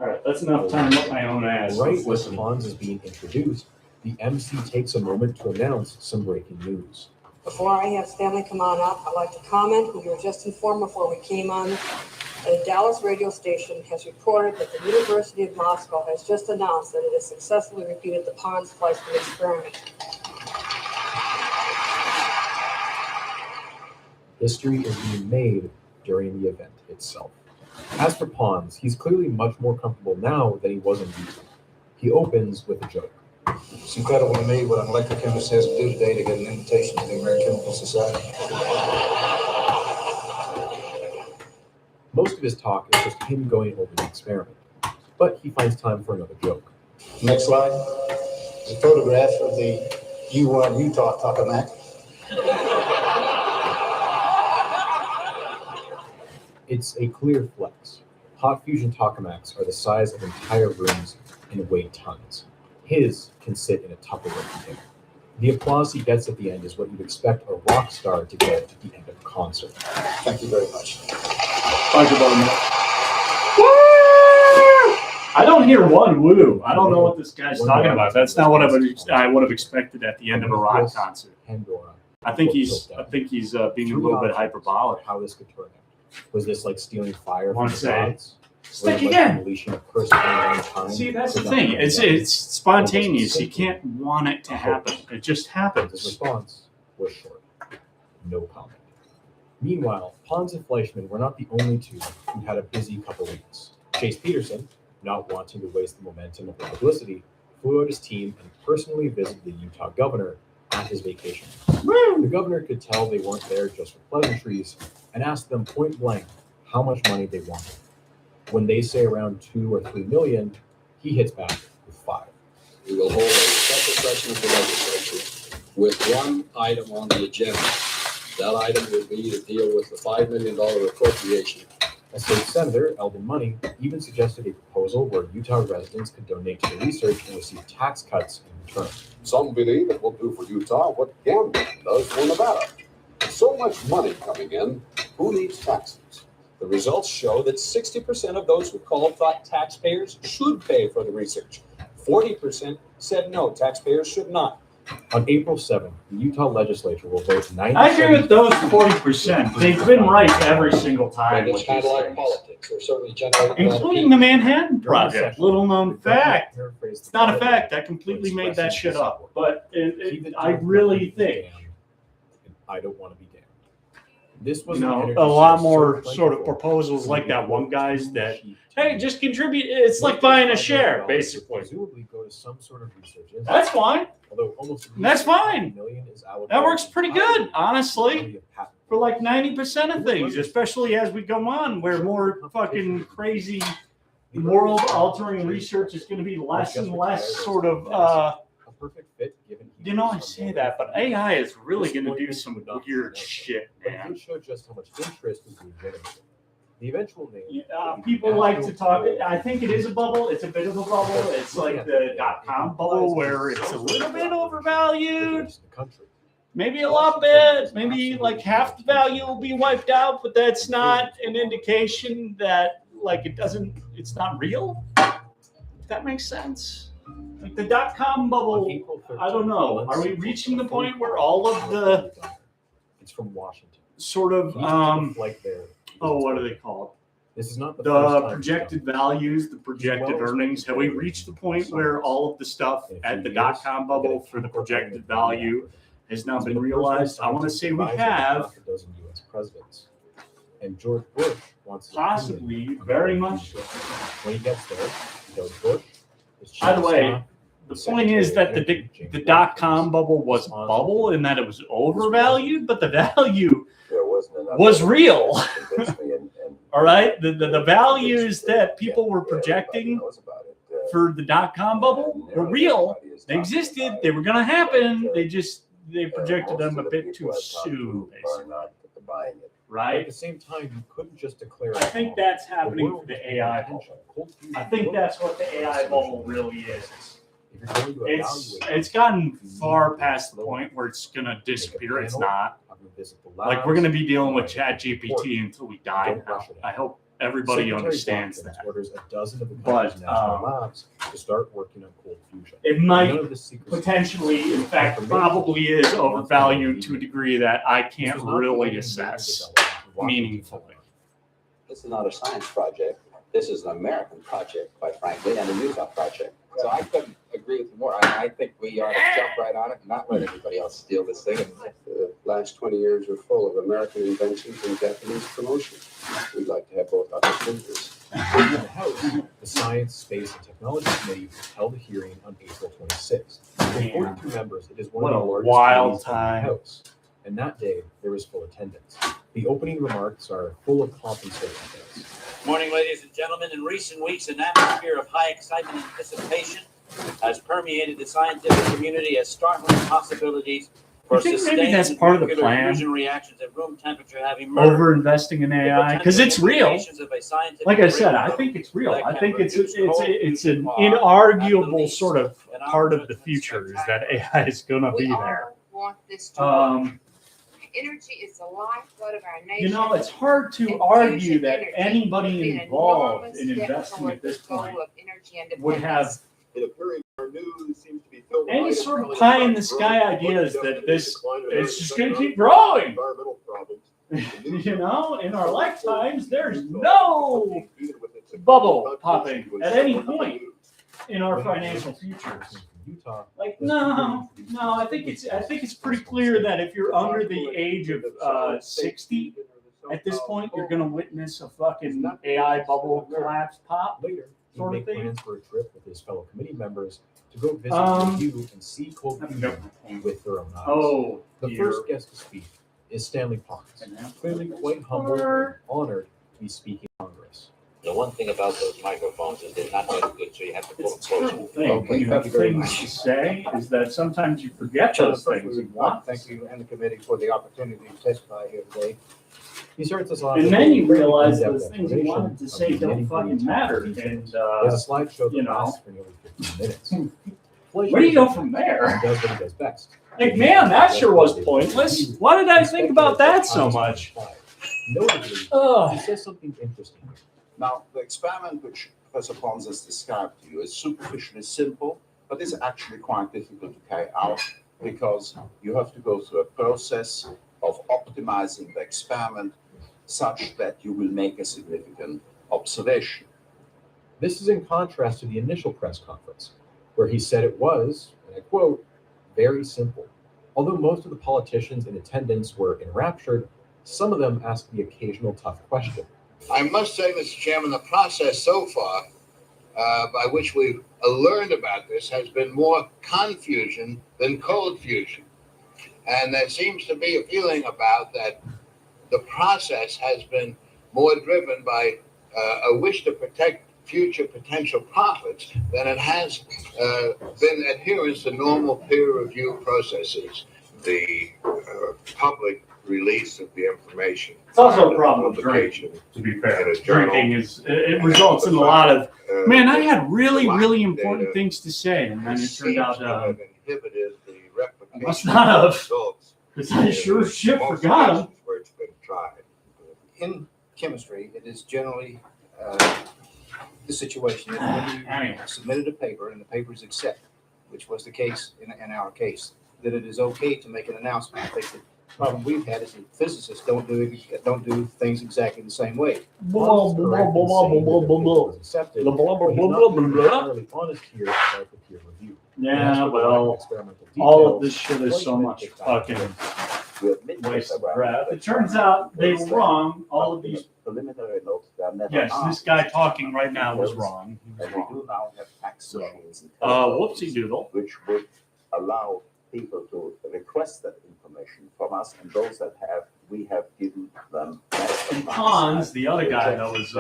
All right, that's enough time up my own ass. Right when Hans is being introduced, the MC takes a moment to announce some breaking news. Before I have Stanley come on up, I'd like to comment. We were just informed before we came on that a Dallas radio station has reported that the University of Moscow has just announced that it has successfully repeated the Pons-Fleischmann experiment. History is being made during the event itself. As for Pons, he's clearly much more comfortable now than he was in Utah. He opens with a joke. It's incredible to me what an electrochemist has to do today to get an invitation to the American Chemical Society. Most of his talk is just him going over the experiment, but he finds time for another joke. Next slide is a photograph of the U1 Utah tokamak. It's a clear flex. Hot fusion tokamaks are the size of entire rooms and weigh tons. His can sit in a Tupperware container. The applause he gets at the end is what you'd expect a rock star to get at the end of a concert. Thank you very much. Thank you very much. I don't hear one woo. I don't know what this guy's talking about. That's not what I would have expected at the end of a rock concert. I think he's being a little bit hyperbolic. How this could turn out. Was this like stealing fire from the say, gods? stick again. See, that's the thing. It's spontaneous. You can't want it to happen. It just happens. His response was short. No comment. Meanwhile, Pons and Fleischmann were not the only two who had a busy couple weeks. Chase Peterson, Not wanting to waste the momentum of the publicity, flew out his team and personally visited the Utah governor at his vacation. The governor could tell they weren't there just for pleasantries and asked them point blank how much money they wanted. When they say around 2 or 3 million, he hits back with 5. We will hold a special session of the legislature with one item on the agenda. That item would be to deal with the $5 million appropriation. A state senator, Eldon Money, even suggested a proposal where Utah residents could donate to the research and receive tax cuts in return. Some believe it will do for Utah what gambling does for Nevada. With so much money coming in, who needs taxes? The results show that 60% of those who called thought taxpayers should pay for the research. 40% said no, taxpayers should not. On April 7th, the Utah legislature will vote 90. I agree with those 40%. They've been right every single time. It's kind of like politics. They're certainly generating Including the Manhattan Project. Little known fact. It's not a fact. I completely made that shit up. But I really think. I don't want to be damned. This was a lot more sort of proposals like that one guy's that, hey, just contribute. It's like buying a share, basically. Presumably go to some sort of research. That's fine. Although almost That's fine. That works pretty good, honestly, for like 90% of things, especially as we go on, where more fucking crazy world-altering research is going to be less and less sort of. Perfect fit given. I say that, but AI is really going to do some weird shit, man. It showed just how much interest was legitimate. The eventual name. People like to talk. I think it is a bubble. It's a bit of a bubble. It's like the .com bubble where it's a little bit overvalued. Maybe a lot bit. Maybe like half the value will be wiped out, but that's not an indication that like it's not real. If that makes sense. Like the .com bubble, I don't know. Are we reaching the point where all of the it's from Washington sort of like there? What are they called? This is not the projected values, the projected earnings. Have we reached the point where all of the stuff at the .com bubble for the projected value has now been realized? I want to say we have. A dozen U.S. presidents, and George Bush wants possibly very much. When he gets there, George Bush. By the way, the point is that the .com bubble was a bubble in that it was overvalued, but the value was real. All right, the values that people were projecting for the .com bubble were real. They existed. They were going to happen. They projected them a bit too soon, basically. Right. At the same time, you couldn't just declare. I think that's happening for the AI bubble. I think that's what the AI bubble really is. It's gotten far past the point where it's going to disappear. It's not. Like we're going to be dealing with ChatGPT until we die now. I hope everybody understands that. But to start working on cold fusion. It might potentially, in fact, probably is overvalued to a degree that I can't really assess meaningfully. This is not a science project. This is an American project, quite frankly, and a Utah project. So I couldn't agree with you more. I think we ought to jump right on it and not let anybody else steal this thing. The last 20 years are full of American inventions and Japanese promotion. We'd like to have both opportunities. In the House, the Science, Space, and Technology Committee held a hearing on April 26th. With 42 members, it is one of the largest wild committees in the House. And that day, there was full attendance. The opening remarks are full of compensating things. Morning, ladies and gentlemen. In recent weeks, an atmosphere of high excitement and anticipation has permeated the scientific community as startling possibilities for sustained maybe that's part of the plan. fusion reactions at room temperature have emerged. Over investing in AI because it's real. Like I said, I think it's real. I think it's an inarguable sort of part of the future is that AI is going to be there. Want this to energy is the lifeblood of our nation. It's hard to argue that anybody involved in investing at this point would have any sort of pie in the sky ideas that this it's just going to keep growing. In our lifetimes, there's no bubble popping at any point in our financial futures. Utah. Like no, I think it's pretty clear that if you're under the age of 60, at this point you're gonna witness a fucking AI bubble collapse pop. He'd sort of make thing. plans for a trip with his fellow committee members to go visit review and see cold fusion with their own eyes. Oh, the first guest to speak is Stanley Pons, clearly quite humble and honored to be speaking to Congress. The one thing about those microphones is they're not that good, so you have to pull them closer. Thing. When you have things to say, is that sometimes you forget those things. We want to thank you and the committee for the opportunity to testify here today. He starts us off, And then you with a realize in-depth those things you explanation wanted to of say the don't nitty-gritty fucking matter. technical And, details. There's a slideshow that lasts for nearly 15 minutes. Where do you go from there? He does what he does best. Like, man, that sure was pointless. Why did I think about that so much? Notably, he says something interesting. Now, the experiment which Professor Pons has described to you is superficially simple, but is actually quite difficult to carry out because you have to go through a process of optimizing the experiment such that you will make a significant observation. This is in contrast to the initial press conference, where he said it was, and I quote, very simple. Although most of the politicians in attendance were enraptured, some of them asked the occasional tough question. I must say, Mr. Chairman, the process so far by which we've learned about this has been more confusion than cold fusion. And there seems to be a feeling about that the process has been more driven by a wish to protect future potential profits than it has been adherence to normal peer review processes. The public release of the information. It's also a problem with drinking, to be fair. Drinking it results in a lot of, man, I had really important things to say, and then it turned out inhibited the replication. I must not have, because I sure as shit forgot them. Where it's been tried. In chemistry, it is generally the situation that when you submitted a paper and the paper is accepted, which was the case in our case, that it is okay to make an announcement. I think the problem we've had is that physicists don't do things exactly the same way. Yeah, well, all of this shit is so much fucking waste of breath. It turns out they were wrong. All of these preliminary notes that never yes, this guy talking right now was wrong. And we do now have tax machines whoopsie doodle, which would allow people to request that information from us, and those that we have given them. And Pons, the other guy that was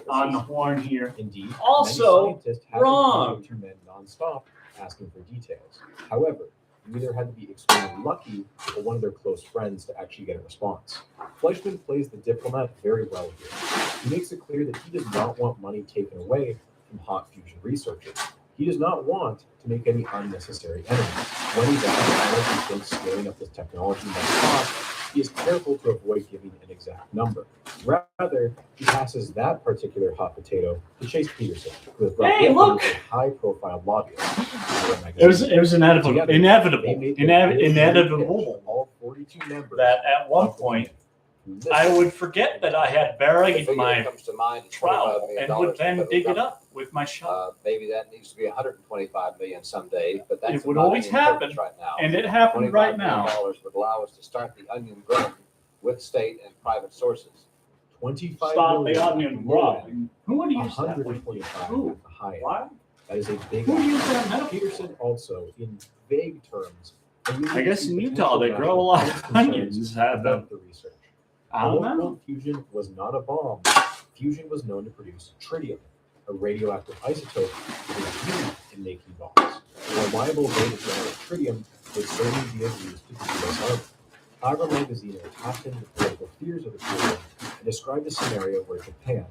on the horn here, indeed, also wrong. Non-stop asking for details. However, you either had to be extremely lucky or one of their close friends to actually get a response. Fleischman plays the diplomat very well here. He makes it clear that he does not want money taken away from hot fusion researchers. He does not want to make any unnecessary enemies. When he's asked how much he thinks scaling up this technology might cost, he is careful to avoid giving an exact number. Rather, he passes that particular hot potato to Chase Peterson, who is a high-profile lobbyist. It was inevitable all 42 members that at one point I would forget that I had buried my trowel and would then dig it up with my shovel. Maybe that needs to be 125 million someday, but that's It would always happen, right now. and it happened right now. $25 would allow us to start the onion growing with state and private sources. 25 Stop million the onion growing. Who would use that? 145 Who? at the high end. Why? That is a big Who used that metaphor? Peterson also, in vague terms, I guess in Utah they grow a lot of onions. About the research. I don't Although know. fusion was not a bomb, fusion was known to produce tritium, a radioactive isotope that is used in making bombs. A reliable way to generate tritium would certainly be of use to the US Army. However, magazine attacked into the political fears of the period and described a scenario where Japan,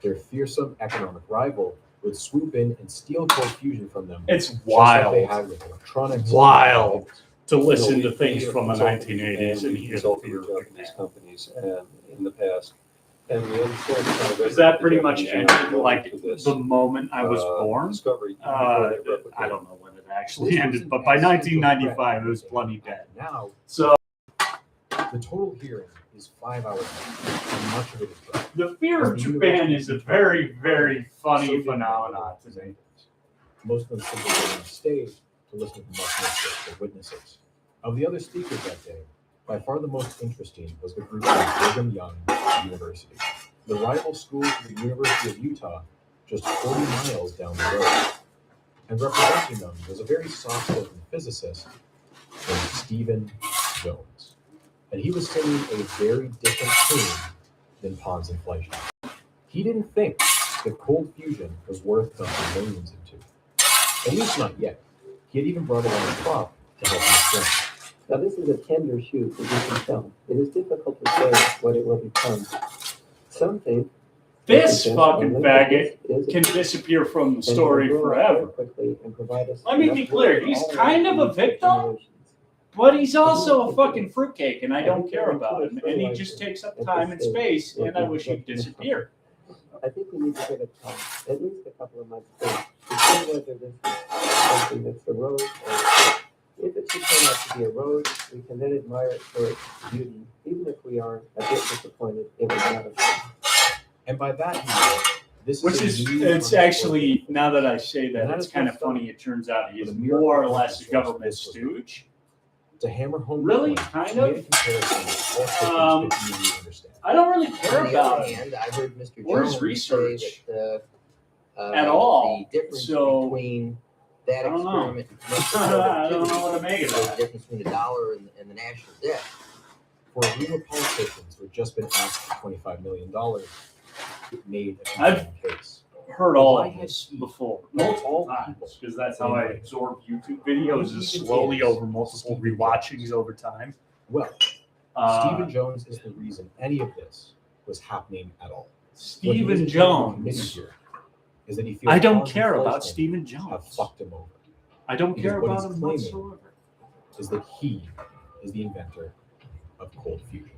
their fearsome economic rival, would swoop in and steal cold fusion from them. It's just wild. like they had with electronics. Wild to listen to things from the 1980s and hear the fear of these companies in the past. And we understand kind of Is that pretty much ended everything like to this, the moment I was born? discovery, I don't know when it actually ended, but by 1995 it was bloody dead. Now, So the total hearing is 5 hours long, and much of it is dry. the fear of Japan is a very, very funny phenomenon to me. Most of them simply went on stage to listen to much more critical witnesses. Of the other speakers that day, by far the most interesting was the group from Brigham Young University. The rival school to the University of Utah just 40 miles down the road. And representing them was a very soft-spoken physicist named Stephen Jones. And he was singing a very different tune than Pond's inflation. He didn't think that cold fusion was worth dumping millions into. At least not yet. He had even brought along a prop to help him explain. Now this is a tender shoot, as you can tell. It is difficult to say what it will become. Some think this fucking faggot can disappear from the story forever. Let me be clear, he's kind of a victim, but he's also a fucking fruitcake, and I don't care about him. And he just takes up time and space, and I wish he'd disappear. I think we need to give it at least a couple of months to see whether this is something that's a road, or if it should turn out to be a road, we can then admire it for its beauty, even if we are a bit disappointed it was not a road. And by that, it's actually, now that I say that, it's kind of funny. It turns out he is more or less a government stooge. To hammer home, really, kind of. I don't really care about it. I heard Mr. Or his Jones research say that, at all. The difference So, between that I don't know. experiment, I don't know what to make of the that. difference between the dollar and the national debt. For a group of politicians who had just been asked for $25 million, it made a I've case. heard all of this before, multiple times, because that's how I absorb YouTube videos, is slowly over multiple rewatchings over time. Well, Stephen Jones is the reason any of this was happening at all. Stephen Jones. Is that he feels I don't Pond's care about inflation Stephen Jones. have fucked him over. I don't Because care what about he's him claiming whatsoever. Is that he is the inventor of cold fusion.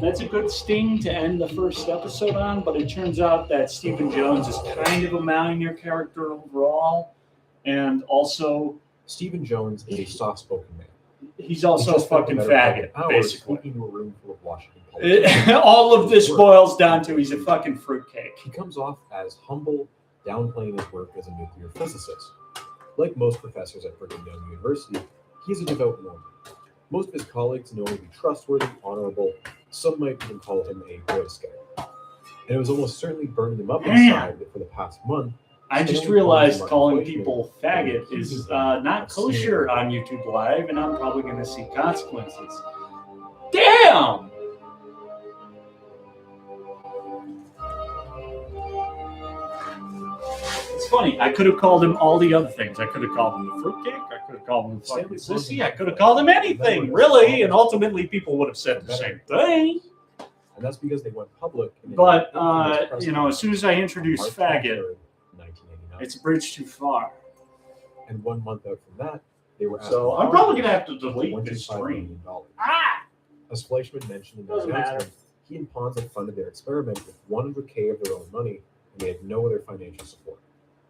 That's a good sting to end the first episode on, but it turns out that Stephen Jones is kind of a minor character overall, and also Stephen Jones is a soft-spoken man. He's also a fucking faggot, basically. Speaking to a room full of Washington politicians. All of this boils down to he's a fucking fruitcake. He comes off as humble, downplaying his work as a nuclear physicist. Like most professors at Brigham Young University, he's a devout Mormon. Most of his colleagues know him to be trustworthy, honorable. Some might even call him a Boy Scout. And it was almost certainly burning him up inside that for the past month. I just realized calling people faggot is not kosher on YouTube Live, and I'm probably going to see consequences. Damn! It's funny. I could have called him all the other things. I could have called him the fruitcake. I could have called him the fucking sissy. I could have called him anything, really. And ultimately, people would have said the same thing. And that's because they went public. But, as soon as I introduce faggot, it's a bridge too far. And 1 month out from that, they were So I'm probably going to have to delete this stream. As Fleischman mentioned in the announcement, he and Pons had funded their experiment with $100K of their own money, and they had no other financial support.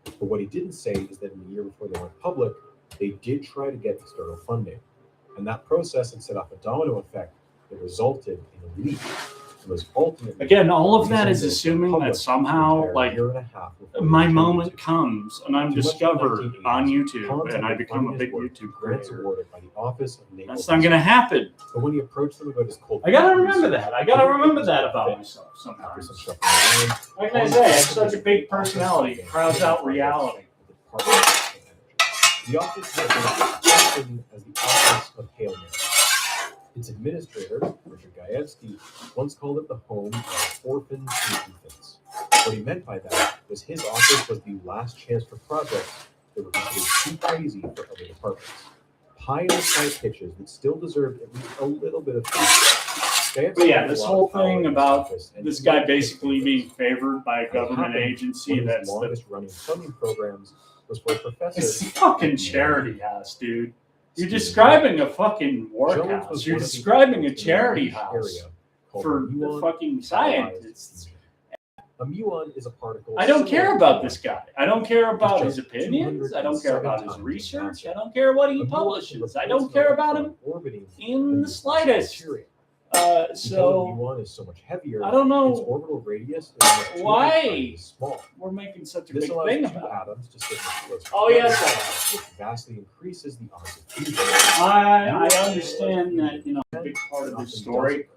But what he didn't say is that in the year before they went public, they did try to get external funding. And that process had set off a domino effect that resulted in a leak. Was ultimately again, all of that is assuming that somehow, like, my moment comes and I'm discovered on YouTube and I become a big YouTube creator. That's not going to happen. But when he approached them about his cold, I got to remember that. I got to remember that about myself sometimes. Like I say, I have such a big personality. It crowds out reality. The office has been often as the office of Hail Mary. Its administrator, Richard Gajewski, once called it the home of orphans and infants. What he meant by that was his office was the last chance for projects that were considered too crazy for other departments. Pie-in-the-sky pitches that still deserved at least a little bit of time. But yeah, this whole thing about this guy basically being favored by a government agency that's the longest running funding programs was for professors. It's a fucking charity house, dude. You're describing a fucking workhouse. You're describing a charity house for the fucking scientists. A muon is a particle. I don't care about this guy. I don't care about his opinions. I don't care about his research. I don't care what he publishes. I don't care about him in the slightest. So muon is so much heavier. I don't know its orbital radius is why small. We're making such a This big allows thing two about it. atoms to sit close Oh together, yes, which vastly increases the odds of fusion. I understand that a big part of this story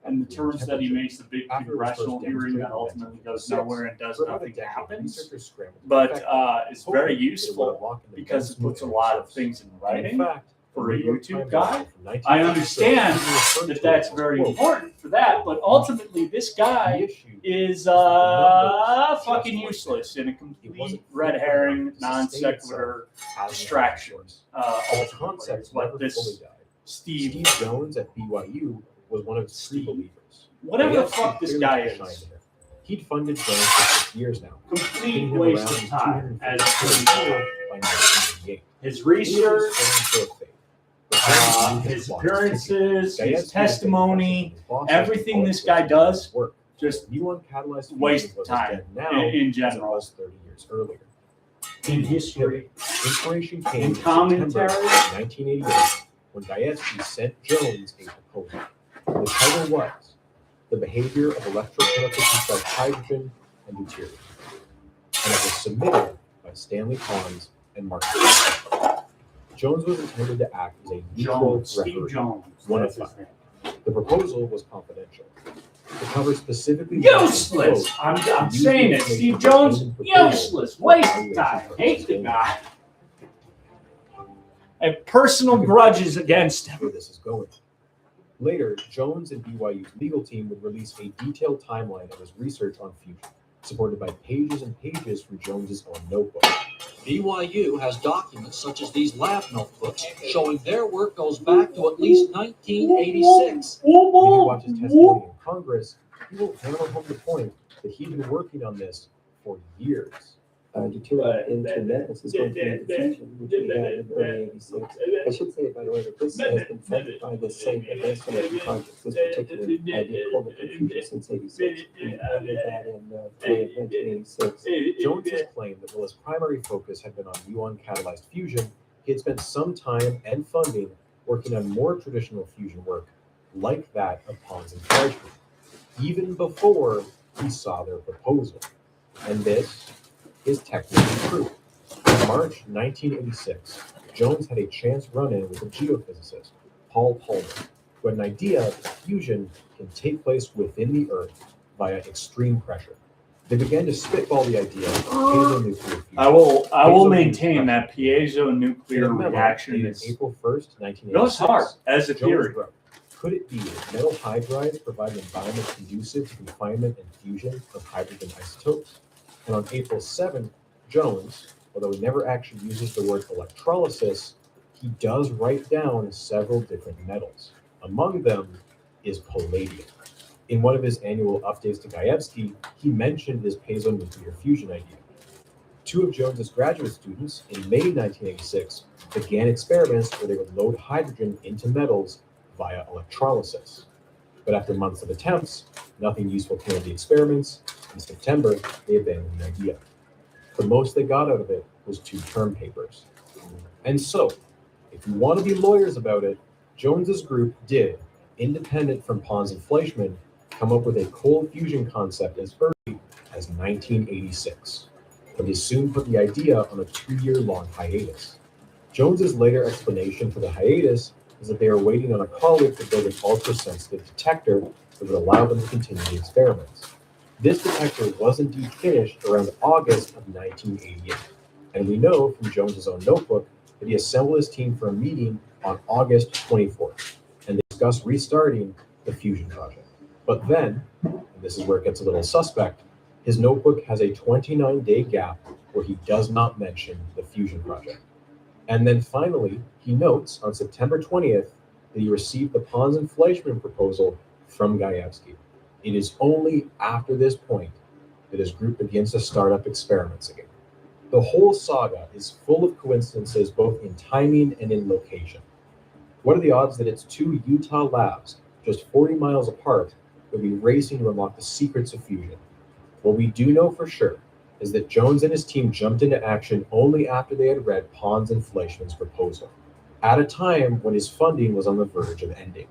and the terms that he makes the big After his first congressional hearing that demonstration ultimately in goes 1956, nowhere and does for about a nothing decade, happens. researchers scrambled to But perfect it, it's hoping very that it would useful unlock an because it immense new puts a energy lot of source. things in And writing. in fact, For a the New York YouTube Times guy, article from I 1956 understand even referred that to it that's as, very quote, important for that, but ultimately this guy the issue is that the numbers fucking just useless and a It complete wasn't red fully herring, enough to non sustain itself sequitur as an distraction. energy source. But the Ultimately, concept is what never fully this died. Steve, Steve Jones at BYU was one of its true believers. whatever the Gayetski fuck this clearly guy took a shine is, to him. He'd funded Jones for 6 years now, complete paying him waste around of time as $250 a by 1988. his research, His his appearances, his testimony, everything this guy does, just waste of time in general. Almost 30 years earlier. In history, inspiration came in in September commentary, 1988 when Gayetski sent Jones a proposal. The title was "The Behavior of Electrochemical Compressed Hydrogen and Deuterium," and it was submitted by Stanley Pons and Mark Jones. Jones was intended to act as a neutral referee, one of five. The proposal was confidential. The cover specifically useless. I'm saying it. Steve Jones, useless. Waste of time. Hate the guy. I have personal grudges against him. Where this is going. Later, Jones and BYU's legal team would release a detailed timeline of his research on fusion, supported by pages and pages from Jones's own notebook. BYU has documents such as these lab notebooks showing their work goes back to at least 1986. If you watch his testimony in Congress, he will hammer home the point that he'd been working on this for years. Deuterium into metals is going to be the fusion, which we had in early '86. I should say, by the way, that this has been funded by the same advancement projects, this particular idea called the fusion since '86. We funded that in May of 1986. Jones's claim that while his primary focus had been on muon catalyzed fusion, he had spent some time and funding working on more traditional fusion work, like that of Pons and Fleischmann, even before he saw their proposal. And this is technically true. In March 1986, Jones had a chance run-in with a geophysicist, Paul Palmer, who had an idea that fusion can take place within the Earth via extreme pressure. They began to spitball the idea of piezonuclear fusion. I will maintain that piezonuclear reaction is April 1st, 1986. goes hard as a theory. Could it be that metal hydrides provide an environment conducive to confinement and fusion of hydrogen isotopes? And on April 7th, Jones, although he never actually uses the word electrolysis, he does write down several different metals. Among them is palladium. In one of his annual updates to Gayevsky, he mentioned this piezonuclear fusion idea. Two of Jones's graduate students in May 1986 began experiments where they would load hydrogen into metals via electrolysis. But after months of attempts, nothing useful came of the experiments. In September, they abandoned the idea. The most they got out of it was 2 term papers. And so, if you want to be lawyers about it, Jones's group did, independent from Pons and Fleischmann, come up with a cold fusion concept as early as 1986. But they soon put the idea on a 2-year-long hiatus. Jones's later explanation for the hiatus is that they were waiting on a colleague to build an ultra-sensitive detector that would allow them to continue the experiments. This detector was indeed finished around August of 1988, and we know from Jones's own notebook that he assembled his team for a meeting on August 24th, and they discussed restarting the fusion project. But then, and this is where it gets a little suspect, his notebook has a 29-day gap where he does not mention the fusion project. And then finally, he notes on September 20th that he received the Pons and Fleischmann proposal from Gayevsky. It is only after this point that his group begins to start up experiments again. The whole saga is full of coincidences both in timing and in location. What are the odds that it's 2 Utah labs, just 40 miles apart, will be racing to unlock the secrets of fusion? What we do know for sure is that Jones and his team jumped into action only after they had read Pons and Fleischmann's proposal, at a time when his funding was on the verge of ending.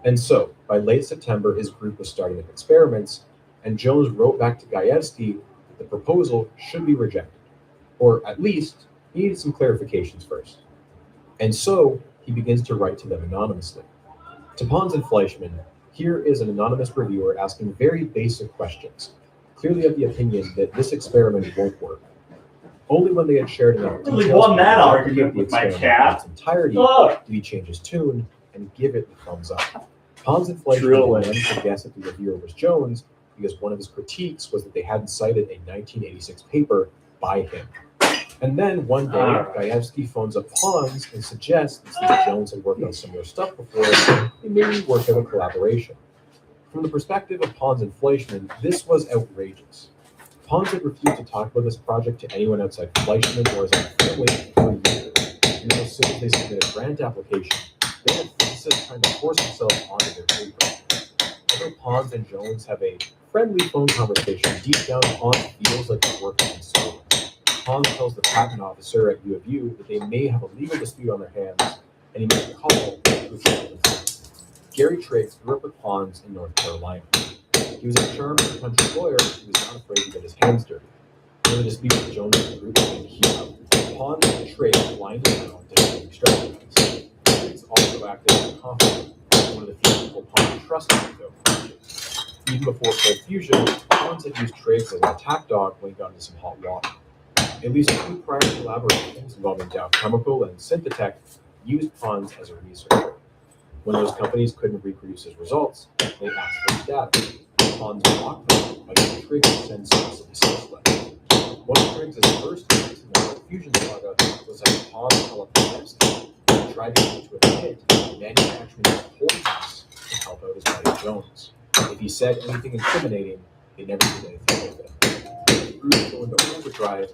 And so, by late September, his group was starting up experiments, and Jones wrote back to Gayevsky that the proposal should be rejected, or at least he needed some clarifications first. And so, he begins to write to them anonymously. To Pons and Fleischmann, Here is an anonymous reviewer asking very basic questions, clearly of the opinion that this experiment won't work. Only when they had shared enough Really details won that to argument the with my experiment cat. in its entirety Look. did he change his tune and give it the thumbs up. Pons and Fleischman Truly. didn't manage to guess that the reviewer was Jones because one of his critiques was that they hadn't cited a 1986 paper by him. And then one day, Gajewski phones up Pons and suggests that Jones had worked on similar stuff before, they maybe work out a collaboration. From the perspective of Pons and Fleischman, this was outrageous. Pons had refused to talk about this project to anyone outside Fleischman or his own family for years. And as soon as they submitted a grant application, they had physicists trying to force themselves onto their paper. Although Pons and Jones have a friendly phone conversation, deep down Pons feels like they're working in solo. Pons tells the patent officer at U of U that they may have a legal dispute on their hands, and he makes a call to a friend. Gary Triggs grew up with Pons in North Carolina. He was a charming country lawyer who was not afraid to get his hands dirty. When the dispute with Jones and the group began to heat up, Pons and Triggs lined around to help strategize. Triggs also acted as a confidant, one of the few people Pons trusted to go. Even before cold fusion, Pons had used Triggs as an attack dog when he got into some hot water. At least 2 prior collaborations involving Dow Chemical and Synthetech used Pons as a researcher. When those companies couldn't reproduce his results, they asked for his data. Pons blocked them by getting Triggs to send solicited source letters. One of Triggs' first attacks in the fusion saga was that Pons Gajewski tried to get him to admit manufacturing his poisons to help out his buddy Jones. If he said anything incriminating, they never did anything with it.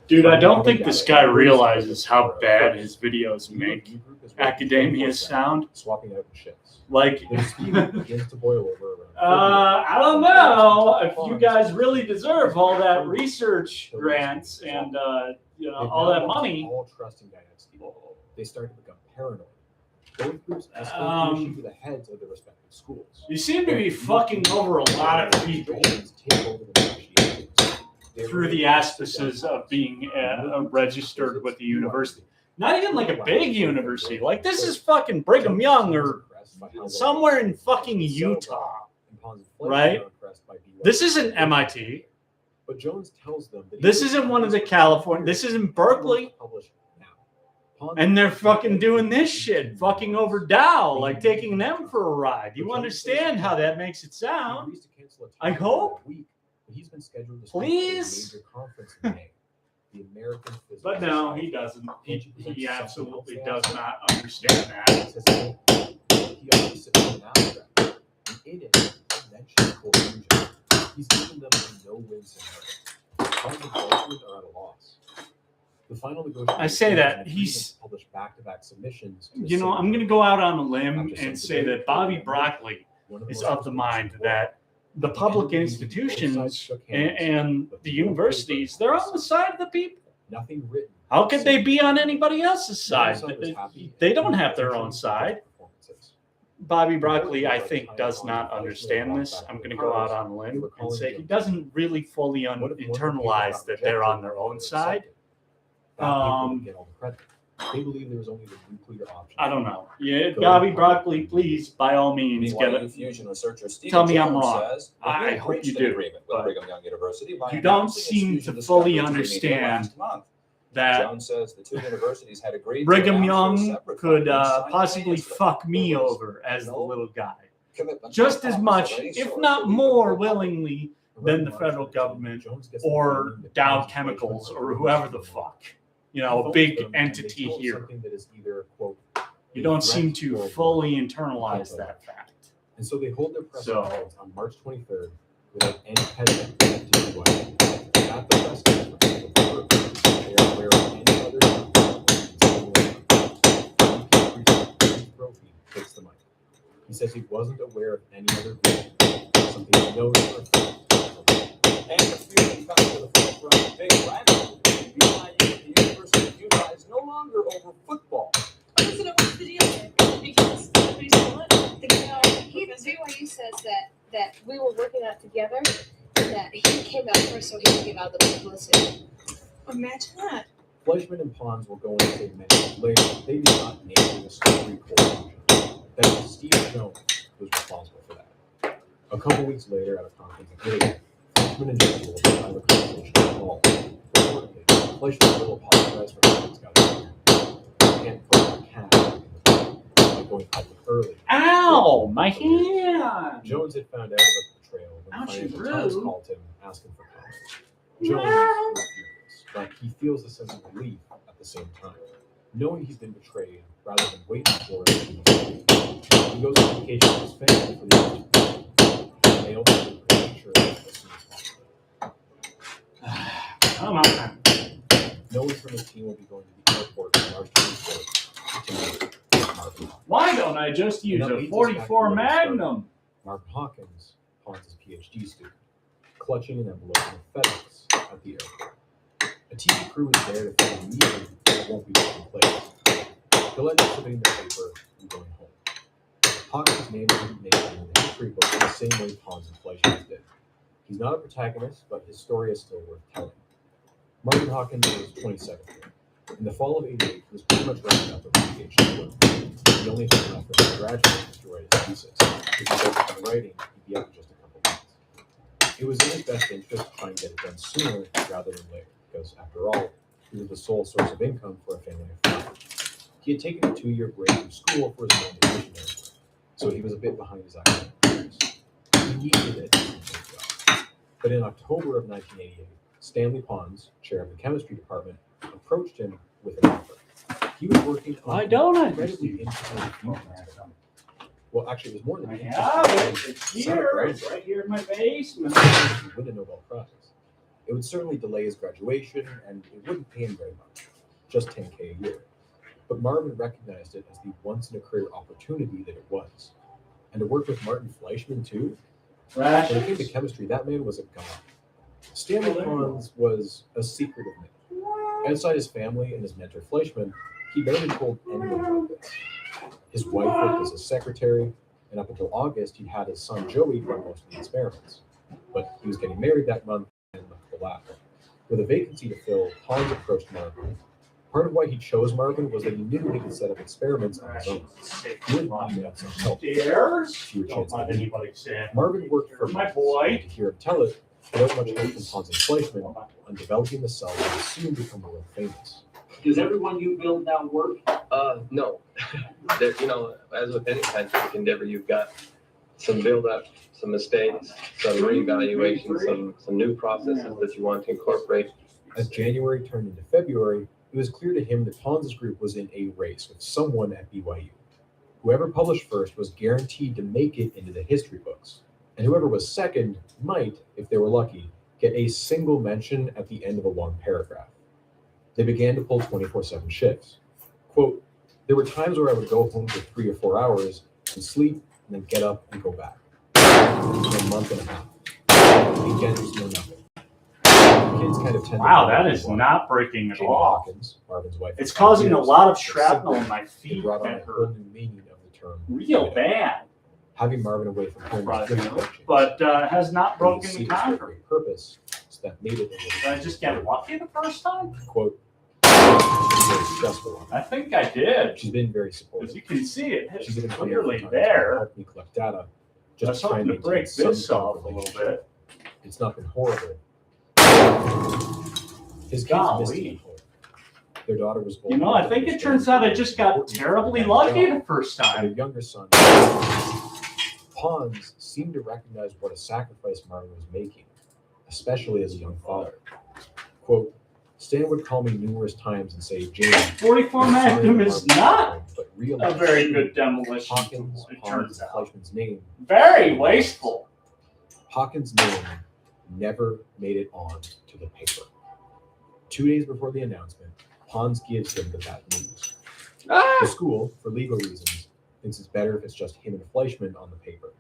Dude, I don't think this guy realizes how bad his videos make academia sound. Swapping out shits. Like, begins to boil over. I don't know if you guys really deserve all that research grants and all that money. All trusting Gajewski. They started to become paranoid. Both groups escalated the issue to the heads of their respective schools. You seem to be fucking over a lot of people through the auspices of being registered with the university. Not even like a big university. Like, this is fucking Brigham Young or somewhere in fucking Utah, right? This isn't MIT. But Jones tells them that this isn't one of the California. This isn't Berkeley. And they're fucking doing this shit, fucking over Dow, like taking them for a ride. You understand how that makes it sound? I hope. He's been scheduled to please. A major conference in May. The American Physical But no, he doesn't. He absolutely does not understand that. He also submitted an abstract, and in it, he mentions cold fusion. He's given them a no-win scenario. Pons and Fleischman are at a loss. The final negotiation. I say that he's published back-to-back submissions. You know, I'm going to go out on a limb and say that Bobby Broccoli is of the mind that the public institutions and the universities, they're on the side of the people. Nothing written. How could they be on anybody else's side? They don't have their own side. Bobby Broccoli, I think, does not understand this. I'm going to go out on a limb and say he doesn't really fully internalize that they're on their own side. They believe there was only the nuclear option. I don't know. Yeah, Bobby Broccoli, please, by all means, get it. Fusion researcher Stephen Tell me I'm Jones wrong. says that I we hope reached you an do. agreement with Brigham Young University by You don't announcing its seem fusion to fully discovery understand last month. that Jones says the 2 universities had agreed. Brigham to Young separate could funding possibly simultaneously. fuck me over as the little guy. Commitment Just from as Congress much, of any if sort not to be more fulfilled. willingly than the federal government or Dow Chemicals or whoever the fuck. You know, a big entity here. You don't seem to fully internalize that fact. And so they hold their press So- conference on March 23rd without any hesitation to do what? At the press conference, they are aware of any other trophy takes the mic. He says he wasn't aware of any other group, something he knows for a fact. And the fusion comes to the forefront. Big rivalry between BYU and the University of Utah is no longer over football. So what's the deal there? Because nobody's gonna let BYU says that we were working out together, and that he came out first, so he could get out of the publicity. Imagine that. Fleischman and Pons will go into say many later. They did not name the discovery coalition. That was Steve Jones who was responsible for that. A couple weeks later, at a conference in Italy, Fleischman and Jones will have a conversation with Paul. Reportedly, Fleischman will apologize for how things got here. He can't put a cat in the bag by going public early. Ow! My hand! Jones had found out about the betrayal when the Financial Times called him asking for comment. Jones is furious, but he feels a sense of relief at the same time, knowing he's been betrayed rather than waiting for it. He goes on vacation with his family for the next week. They also do pretty sure as soon as possible. Come on. No one from his team will be going to the airport on March 24th. Why don't I just use a 44 Magnum? Marvin Hawkins, Pons' PhD student, clutching an envelope from FedEx at the airport. A TV crew is there to film a meeting that won't be taking place. He'll end up submitting the paper and going home. Hawkins' name isn't named in the history book the same way Pons and Fleischman's did. He's not a protagonist, but his story is still worth telling. Marvin Hawkins was 27 here. In the fall of '88, he was pretty much wrapping up with his PhD work. The only thing left for him to graduate was to write his thesis. If he focused on writing, he'd be out in just a couple months. It was in his best interest to try and get it done sooner rather than later, because after all, he was the sole source of income for a family of 5. He had taken a 2-year break from school for his own missionary work, so he was a bit behind his academic peers. He needed a decent job. But in October of 1988, Stanley Pons, chair of the chemistry department, approached him with an offer. He was working on incredibly interesting fusion experiment. Well, actually, it was more than I have it. It's here. It's right here in my basement. He win a Nobel Prize. It would certainly delay his graduation, and it wouldn't pay him very much, just $10K a year. But Marvin recognized it as the once-in-a-career opportunity that it was. And to work with Martin Fleischman, too? When it came to chemistry, that man was a god. Stanley Pons was a secretive man. Outside his family and his mentor Fleischman, he barely told anyone about this. His wife worked as a secretary, and up until August, he'd had his son Joey run most of the experiments. But he was getting married that month and left the lab. With a vacancy to fill, Pons approached Marvin. Part of why he chose Marvin was that he knew he could set up experiments on his own. He wouldn't need some help. Fewer chances. Marvin worked for my boy to hear him tell it, without much help from Pons and Fleischman on developing the cell that would soon become world famous. Does everyone you build now work? No. There, as with any scientific endeavor, you've got some build-up, some mistakes, some reevaluation, some new processes that you want to incorporate. As January turned into February, it was clear to him that Pons' group was in a race with someone at BYU. Whoever published first was guaranteed to make it into the history books, and whoever was second might, if they were lucky, get a single mention at the end of a long paragraph. They began to pull 24/7 shifts. Quote, there were times where I would go home for 3 or 4 hours and sleep and then get up and go back. For a month and a half. Weekends, no nothing. Kids kind of tend wow, that is not breaking at all. Hawkins, Marvin's wife, it's causing a lot of shrapnel in my feet. Brought on a whole new meaning of the term. Real bad. Having Marvin away from home was difficult, but has not broken the concrete. Purpose so that made it. Did I just get lucky the first time? Quote. Very stressful. I think I did. She's been very supportive. As you can see, it's been clearly there. Help me collect data. I was hoping to break this off a little bit. It's not been horrible. His kids missed him. Their daughter was born. I think it turns out I just got terribly lucky the first time. Their younger son, Pons, seemed to recognize what a sacrifice Marvin was making, especially as a young father. Quote, Stan would call me numerous times and say, James, 44 Magnum is not a very good demolition. Hawkins, it turns out. Fleischman's name. Very wasteful. Hawkins' name never made it on to the paper. 2 days before the announcement, Pons gives him the bad news. The school, for legal reasons, thinks it's better if it's just him and Fleischman on the paper.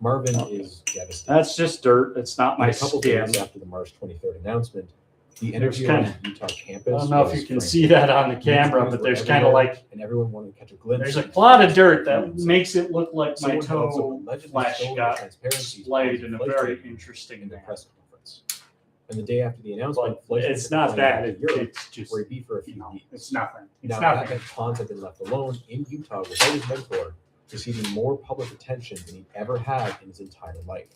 Marvin is devastated. That's just dirt. It's not my a couple skin. days after the March 23rd announcement, the interview on the Utah campus. I don't know if you can see that on the camera, but there's kind of like, and everyone wanted to catch a glimpse. There's a lot of dirt that makes it look like my toe flesh got splayed in a very interesting manner. Press conference. And the day after the announcement, it's not that. It's just where he'd be for a few weeks. It's nothing. It's now, nothing. that Pons had been left alone in Utah without his mentor, receiving more public attention than he'd ever had in his entire life.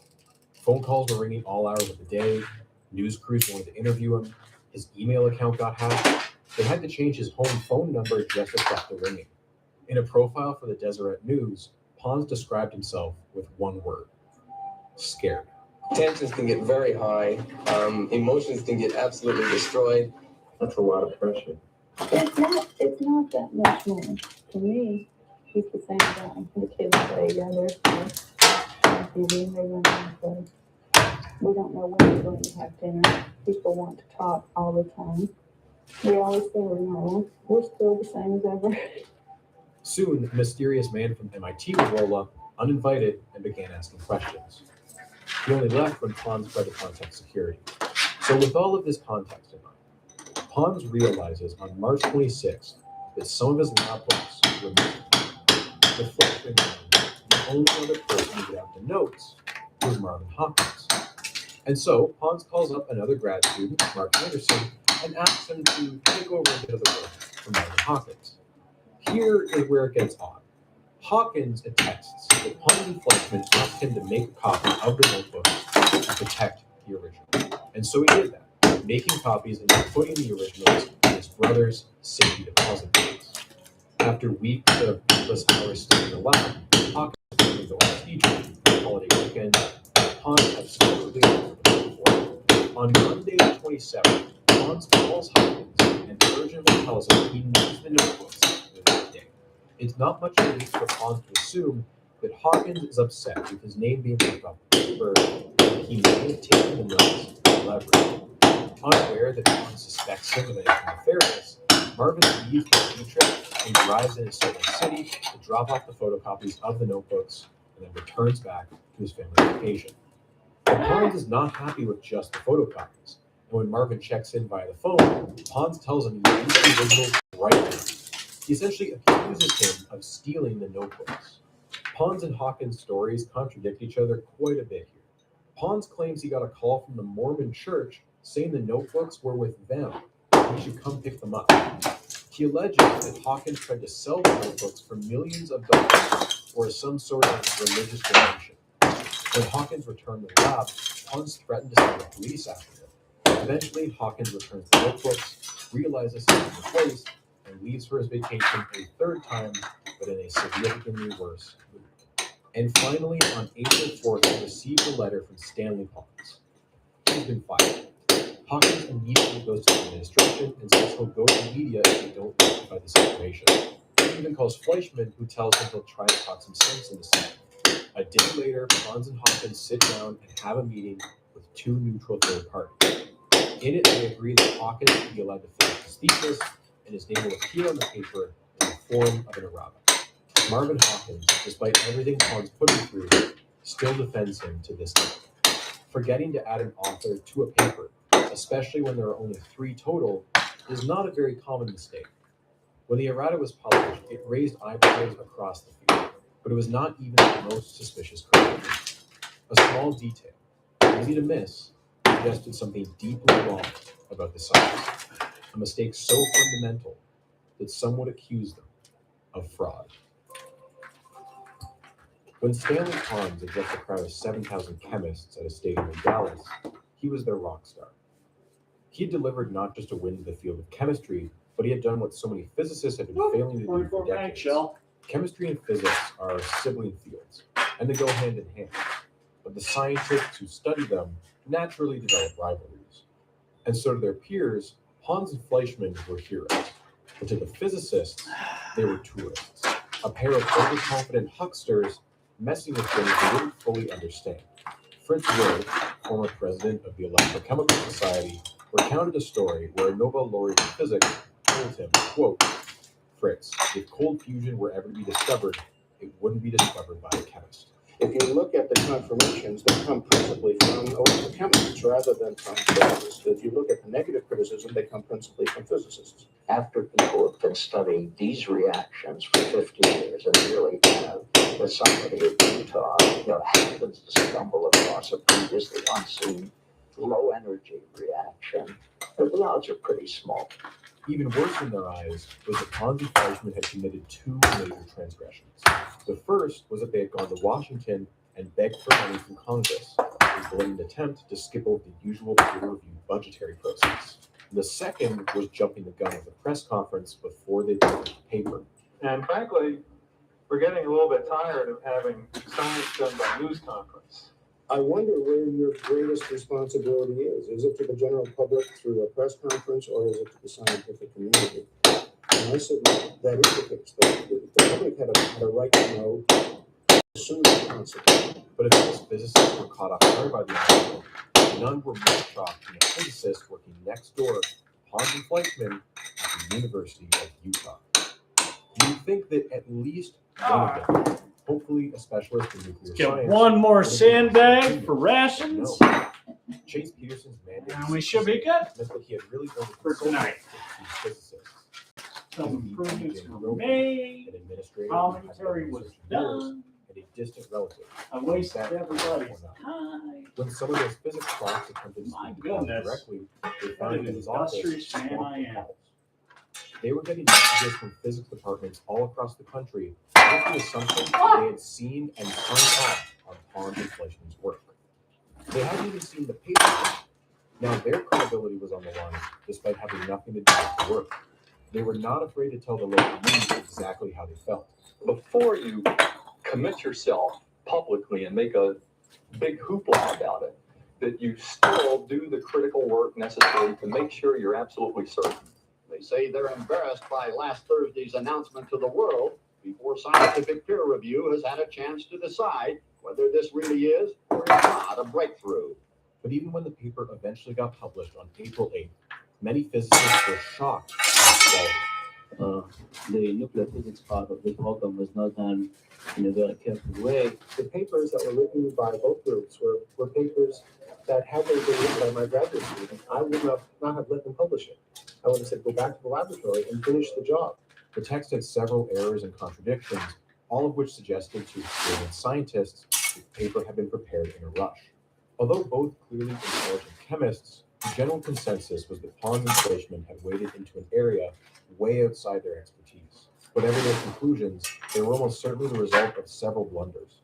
Phone calls were ringing all hours of the day. News crews wanted to interview him. His email account got hacked. They had to change his home phone number just to stop the ringing. In a profile for the Deseret News, Pons described himself with one word: scared. Tensions can get very high. Emotions can get absolutely destroyed. That's a lot of pressure. It's not that much more. To me, he's the same guy. The kids play together. On TV, they run and play. We don't know when we're going to have dinner. People want to talk all the time. We always say we're normal. We're still the same as ever. Soon, a mysterious man from MIT would roll up, uninvited, and began asking questions. He only left when Pons tried to contact security. So with all of this context in mind, Pons realizes on March 26th that some of his lab books were missing. The Fleischman man, the only other person who got the notes, was Marvin Hawkins. And so Pons calls up another grad student, Mark Anderson, and asks him to take over a bit of the work from Marvin Hawkins. Here is where it gets odd. Hawkins attests that Pons and Fleischman asked him to make a copy of the notebook and protect the original. And so he did that, making copies and putting the originals in his brother's safety deposit box. After weeks of endless hours studying the lab, Hawkins was going to go on a ski trip on holiday weekend. Pons absolutely on Monday the 27th, Pons calls Hawkins and urgently tells him he needs the notebooks for that day. It's not much relief for Pons to assume that Hawkins is upset with his name being left off the paper and he may have taken the notes for leverage. Unaware that Pons suspects him of anything nefarious, Marvin leaves the ski trip and drives into Salt Lake City to drop off the photocopies of the notebooks and then returns back to his family vacation. But Pons is not happy with just the photocopies, and when Marvin checks in via the phone, Pons tells him he needs the originals right now. He essentially accuses him of stealing the notebooks. Pons and Hawkins' stories contradict each other quite a bit here. Pons claims he got a call from the Mormon church saying the notebooks were with them, and he should come pick them up. He alleges that Hawkins tried to sell the notebooks for millions of dollars or as some sort of religious donation. When Hawkins returned the lab, Pons threatened to send the police after him. Eventually, Hawkins returns the notebooks, realizes he's been replaced, and leaves for his vacation a third time, but in a significantly worse mood. And finally, on April 4th, he received a letter from Stanley Pons. He's been fired. Hawkins immediately goes to the administration and says he'll go to media if they don't rectify the situation. He even calls Fleischman, who tells him he'll try to talk some sense into something. A day later, Pons and Hawkins sit down and have a meeting with two neutral third parties. In it, they agree that Hawkins will be allowed to finish his thesis, and his name will appear on the paper in the form of an errata. Marvin Hawkins, despite everything Pons put him through, still defends him to this day. Forgetting to add an author to a paper, especially when there are only 3 total, is not a very common mistake. When the errata was published, it raised eyebrows across the field, but it was not even the most suspicious crime. A small detail, easy to miss, suggested something deeply wrong about the science. A mistake so fundamental that some would accuse them of fraud. When Stanley Pons addressed a crowd of 7,000 chemists at a stadium in Dallas, he was their rock star. He delivered not just a win to the field of chemistry, but he had done what so many physicists have been failing to do for decades. Chemistry and physics are sibling fields, and they go hand in hand. But the scientists who study them naturally develop rivalries. And so to their peers, Pons and Fleischman were heroes. But to the physicists, they were tourists, a pair of overconfident hucksters messing with things they didn't fully understand. Fritz Wood, former president of the Electrochemical Society, recounted a story where a Nobel laureate in physics told him, quote, "Fritz, if cold fusion were ever to be discovered, it wouldn't be discovered by a chemist." If you look at the confirmations, they come principally from electrochemists rather than from physicists. If you look at the negative criticism, they come principally from physicists. After people have been studying these reactions for 50 years and really have, as somebody at Utah, happens to stumble across a previously unseen low energy reaction, the odds are pretty small. Even worse in their eyes was that Pons and Fleischmann had committed two major transgressions. The first was that they had gone to Washington and begged for money from Congress, a blatant attempt to skip over the usual peer-reviewed budgetary process. The second was jumping the gun at the press conference before they published the paper. And frankly, we're getting a little bit tired of having science done by news conference. I wonder where your greatest responsibility is. Is it to the general public through a press conference, or is it to the scientific community? And I submit that is the case. The public had a right to know as soon as possible. But if those physicists were caught off guard by the announcement, none were more shocked than a physicist working next door to Pons and Fleischmann at the University of Utah. You'd think that at least one of them, hopefully a specialist in nuclear Get science, one more sandbag for rations. No. Chase Peterson's mandate And we should be good meant that he had really done for tonight. these physicists. Some improvements were made. Commentary was done. And a distant relative. I wasted everybody's time. When some of those physics talks attempted to speak to Pons directly, they found him in his office. Industrious man I am. They were getting messages from physics departments all across the country with the assumption that they had seen and signed off on Pons and Fleischmann's work. They hadn't even seen the paper yet. Now their credibility was on the line, despite having nothing to do with the work. They were not afraid to tell the local news exactly how they felt. Before you commit yourself publicly and make a big hoopla about it, that you still do the critical work necessary to make sure you're absolutely certain. They say they're embarrassed by last Thursday's announcement to the world before scientific peer review has had a chance to decide whether this really is or is not a breakthrough. But even when the paper eventually got published on April 8th, many physicists were shocked by its quality. The nuclear physics part of the program was not done in a very careful way. The papers that were written by both groups were papers that had they been written by my graduate student, I would not have let them publish it. I would have said, go back to the laboratory and finish the job. The text had several errors and contradictions, all of which suggested to experienced scientists that the paper had been prepared in a rush. Although both clearly intelligent chemists, the general consensus was that Pons and Fleischmann had waded into an area way outside their expertise. Whatever their conclusions, they were almost certainly the result of several blunders.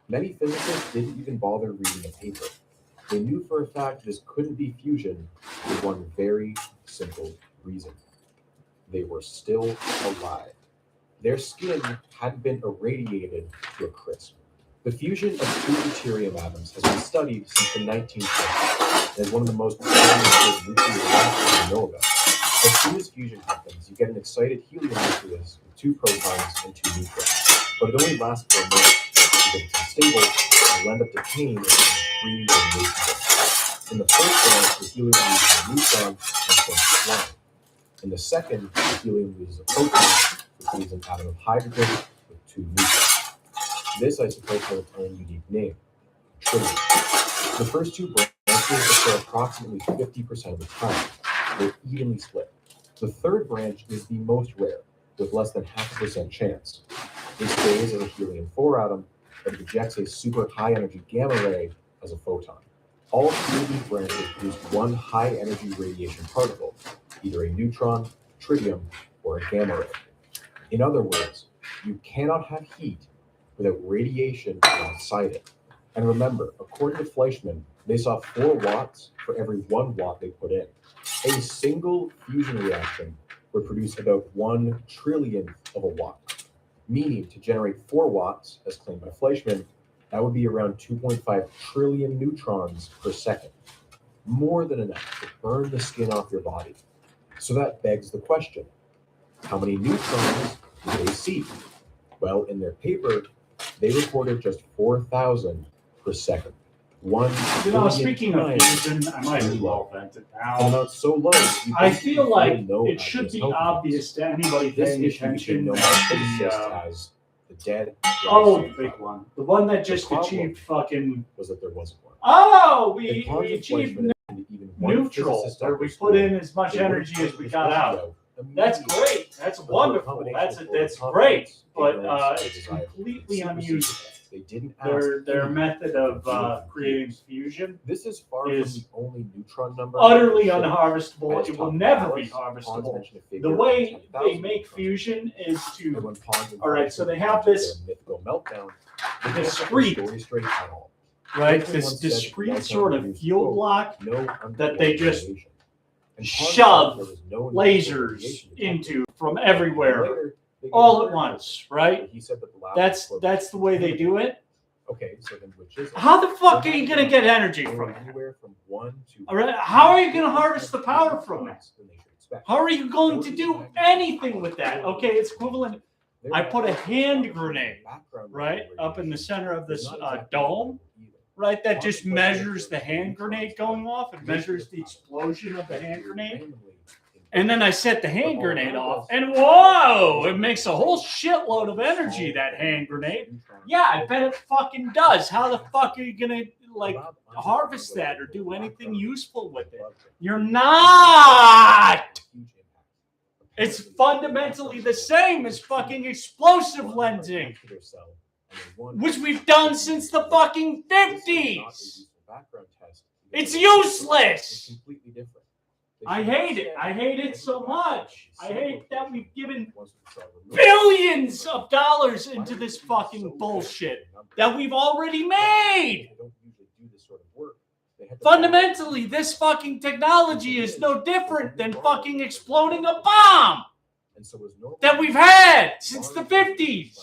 Many physicists didn't even bother reading the paper. They knew for a fact this couldn't be fusion for one very simple reason. They were still alive. Their skin hadn't been irradiated to a crisp. The fusion of two deuterium atoms has been studied since the 1920s and is one of the most understood nuclear reactions we know about. As soon as fusion happens, you get an excited helium nucleus with two protons and two neutrons. But it only lasts for a minute because it's unstable and will end up decaying into three radiation belts. In the first branch, the helium uses a neutron and forms a slime. In the second, the helium uses a proton, which leaves an atom of hydrogen with two neutrons. This isotope has its own unique name, tritium. The first two branches occur approximately 50% of the time. They're evenly split. The third branch is the most rare, with less than 0.5% chance. It stays as a helium-4 atom, but it ejects a super high-energy gamma ray as a photon. All three of these branches produce one high-energy radiation particle, either a neutron, tritium, or a gamma ray. In other words, you cannot have heat without radiation alongside it. And remember, according to Fleischmann, they saw 4 watts for every 1 watt they put in. A single fusion reaction would produce about 1 trillionth of a watt, meaning to generate 4 watts, as claimed by Fleischmann, that would be around 2.5 trillion neutrons per second. More than enough to burn the skin off your body. So that begs the question, how many neutrons do they see? Well, in their paper, they reported just 4,000 per second. Speaking of fusion, I might as well vent it now. And that's so low. I feel like it should be obvious to anybody paying attention as the dead. The big one. The one that just achieved fucking. Was that there wasn't one. Oh, we achieved neutral, where we put in as much energy as we got out. That's great. That's wonderful. That's great. But it's completely unusable. they didn't ask. Their method of creating fusion This is far from the only neutron number. utterly Ship unharvestable. has It will top never Alice. be Ponds harvestable. mentioned a figure The of way 10,000 they make fusion is and to, when Ponds all right, so they have their this mythical meltdown, they can't discrete, get the story straight at all. right, Everyone this said discrete meltdown sort of produced, fuel quote, block no that they just radiation. And Ponds shove said there was no lasers radiation detected. into from everywhere, Later, they all gave at a once, right? He said that the lab That's was the way they do it. okay. So then, which is it? How the fuck are you gonna get energy from it? Anywhere from 1 to All right, how are you gonna harvest the power from it? than they should expect. How are you going to do anything with that? Okay, it's equivalent. I put a hand grenade, right, up in the center of this dome, right, that just measures the hand grenade going off. It measures the explosion of the hand grenade. And then I set the hand grenade off, and whoa, it makes a whole shitload of energy, that hand grenade. Yeah, I bet it fucking does. How the fuck are you gonna, like, harvest that or do anything useful with it? You're not! It's fundamentally the same as fucking explosive lensing, which we've done since the fucking 50s. It's useless. I hate it. I hate it so much. I hate that we've given billions of dollars into this fucking bullshit that we've already made. Fundamentally, this fucking technology is no different than fucking exploding a bomb that we've had since the 50s.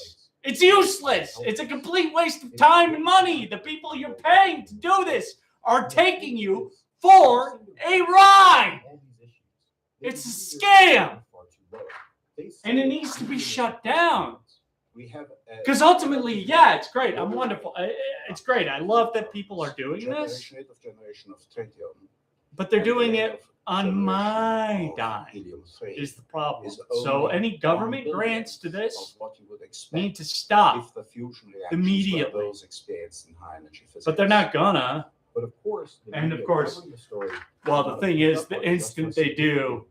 It's useless. It's a complete waste of time and money. The people you're paying to do this are taking you for a ride. It's a scam. And it needs to be shut down. Because ultimately, yeah, it's great. I'm wonderful. It's great. I love that people are doing this. But they're doing it on my dime is the problem. So any government grants to this need to stop immediately. But they're not gonna. But of course, And of course, well, the thing is, the instant they do,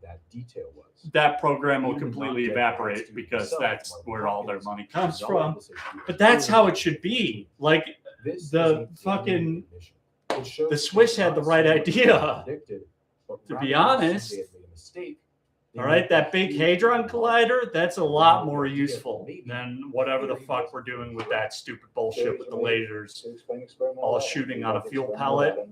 that program will completely evaporate because that's where all their money comes from. But that's how it should be. Like the fucking, the Swiss had the right idea. To be honest, all right, that big hadron collider, that's a lot more useful than whatever the fuck we're doing with that stupid bullshit with the lasers all shooting on a fuel pellet.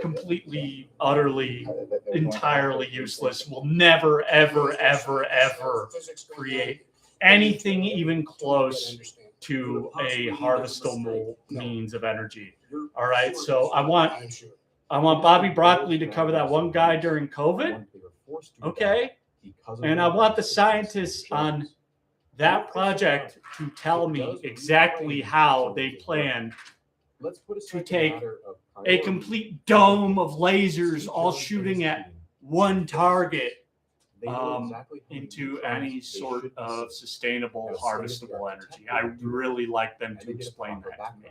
Completely, utterly, entirely useless. Will never, ever, ever, ever create anything even close to a harvestable means of energy. All right, so I want Bobby Broccoli to cover that one guy during COVID. Okay. And I want the scientists on that project to tell me exactly how they plan to take a complete dome of lasers all shooting at one target into any sort of sustainable harvestable energy. I really like them to explain that to me.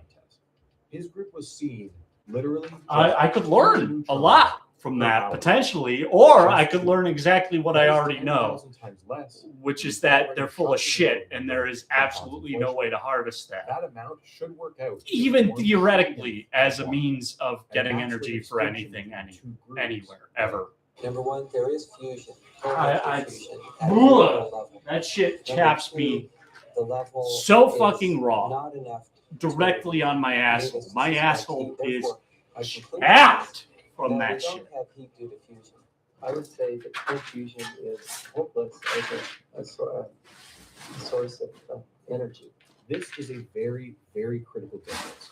His group was seen literally. I could learn a lot from that potentially, or I could learn exactly what I already know, which is that they're full of shit and there is absolutely no way to harvest that. That amount should work out, even theoretically, as a means of getting energy for anything, anywhere, ever. Number one, there is fusion. That shit chaps me so fucking raw, directly on my asshole. My asshole is chapped from that shit. Have heat due to fusion. I would say that cold fusion is hopeless as a source of energy. This is a very, very critical difference.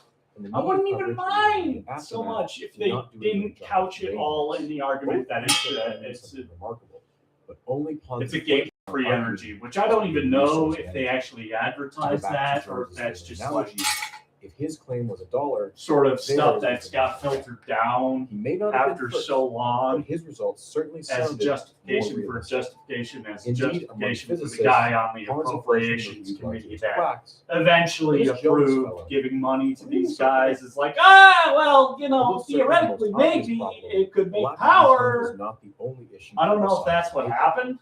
I wouldn't even mind so much if they didn't couch it all in the argument that it's remarkable, but only it's a game-free energy, which I don't even know if they actually advertise that or if that's just like if his claim was $1, sort of stuff that's got filtered down after so long. His results certainly as justification for justification as justification for the guy on the appropriations committee that eventually approved giving money to these guys. It's like, well, you know, theoretically maybe it could make power. I don't know if that's what happened,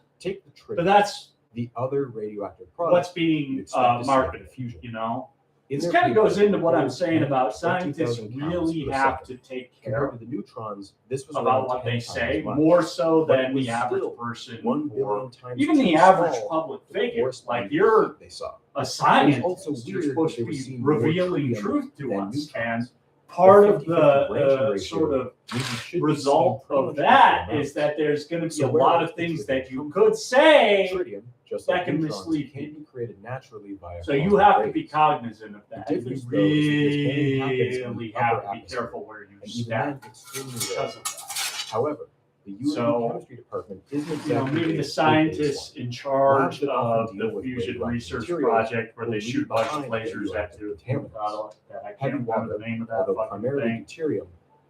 but that's the other radioactive product what's being marketed, you know. In This their kind of paper, goes into what I'm reported saying about 20,000 scientists pounds really per have second. to take Compared care to the neutrons, this was about around what 10 they times say, as much. more so But it than was the average still person 1 or billion times even the too average small public for the figure. Like corresponding you're heat they saw. a It was scientist, also you're weird supposed that to they were be seeing more revealing tritium truth to than us, neutrons. and part The of 50-50 the branching ratio sort of means you should be result seeing of pretty much that equal is that there's going to be So a where lot else of did things tritium that you come could say Tritium, just that like can neutrons, mislead can people. be created naturally via So you cosmic have to rays. be cognizant of that. The You difference, though, is that this only happens in really the have upper to be atmosphere, careful where you and even step then, extremely because rare. of that. However, the UAV So, chemistry department isn't you know, exactly maybe the a space-based scientists one. in charge Labs that often of deal the with fusion radioactive research materials project where will they leave shoot a bunch of behind lasers at radioactive you. contaminants. I Heavy can't remember water, the name of that although fucking primarily thing. deuterium,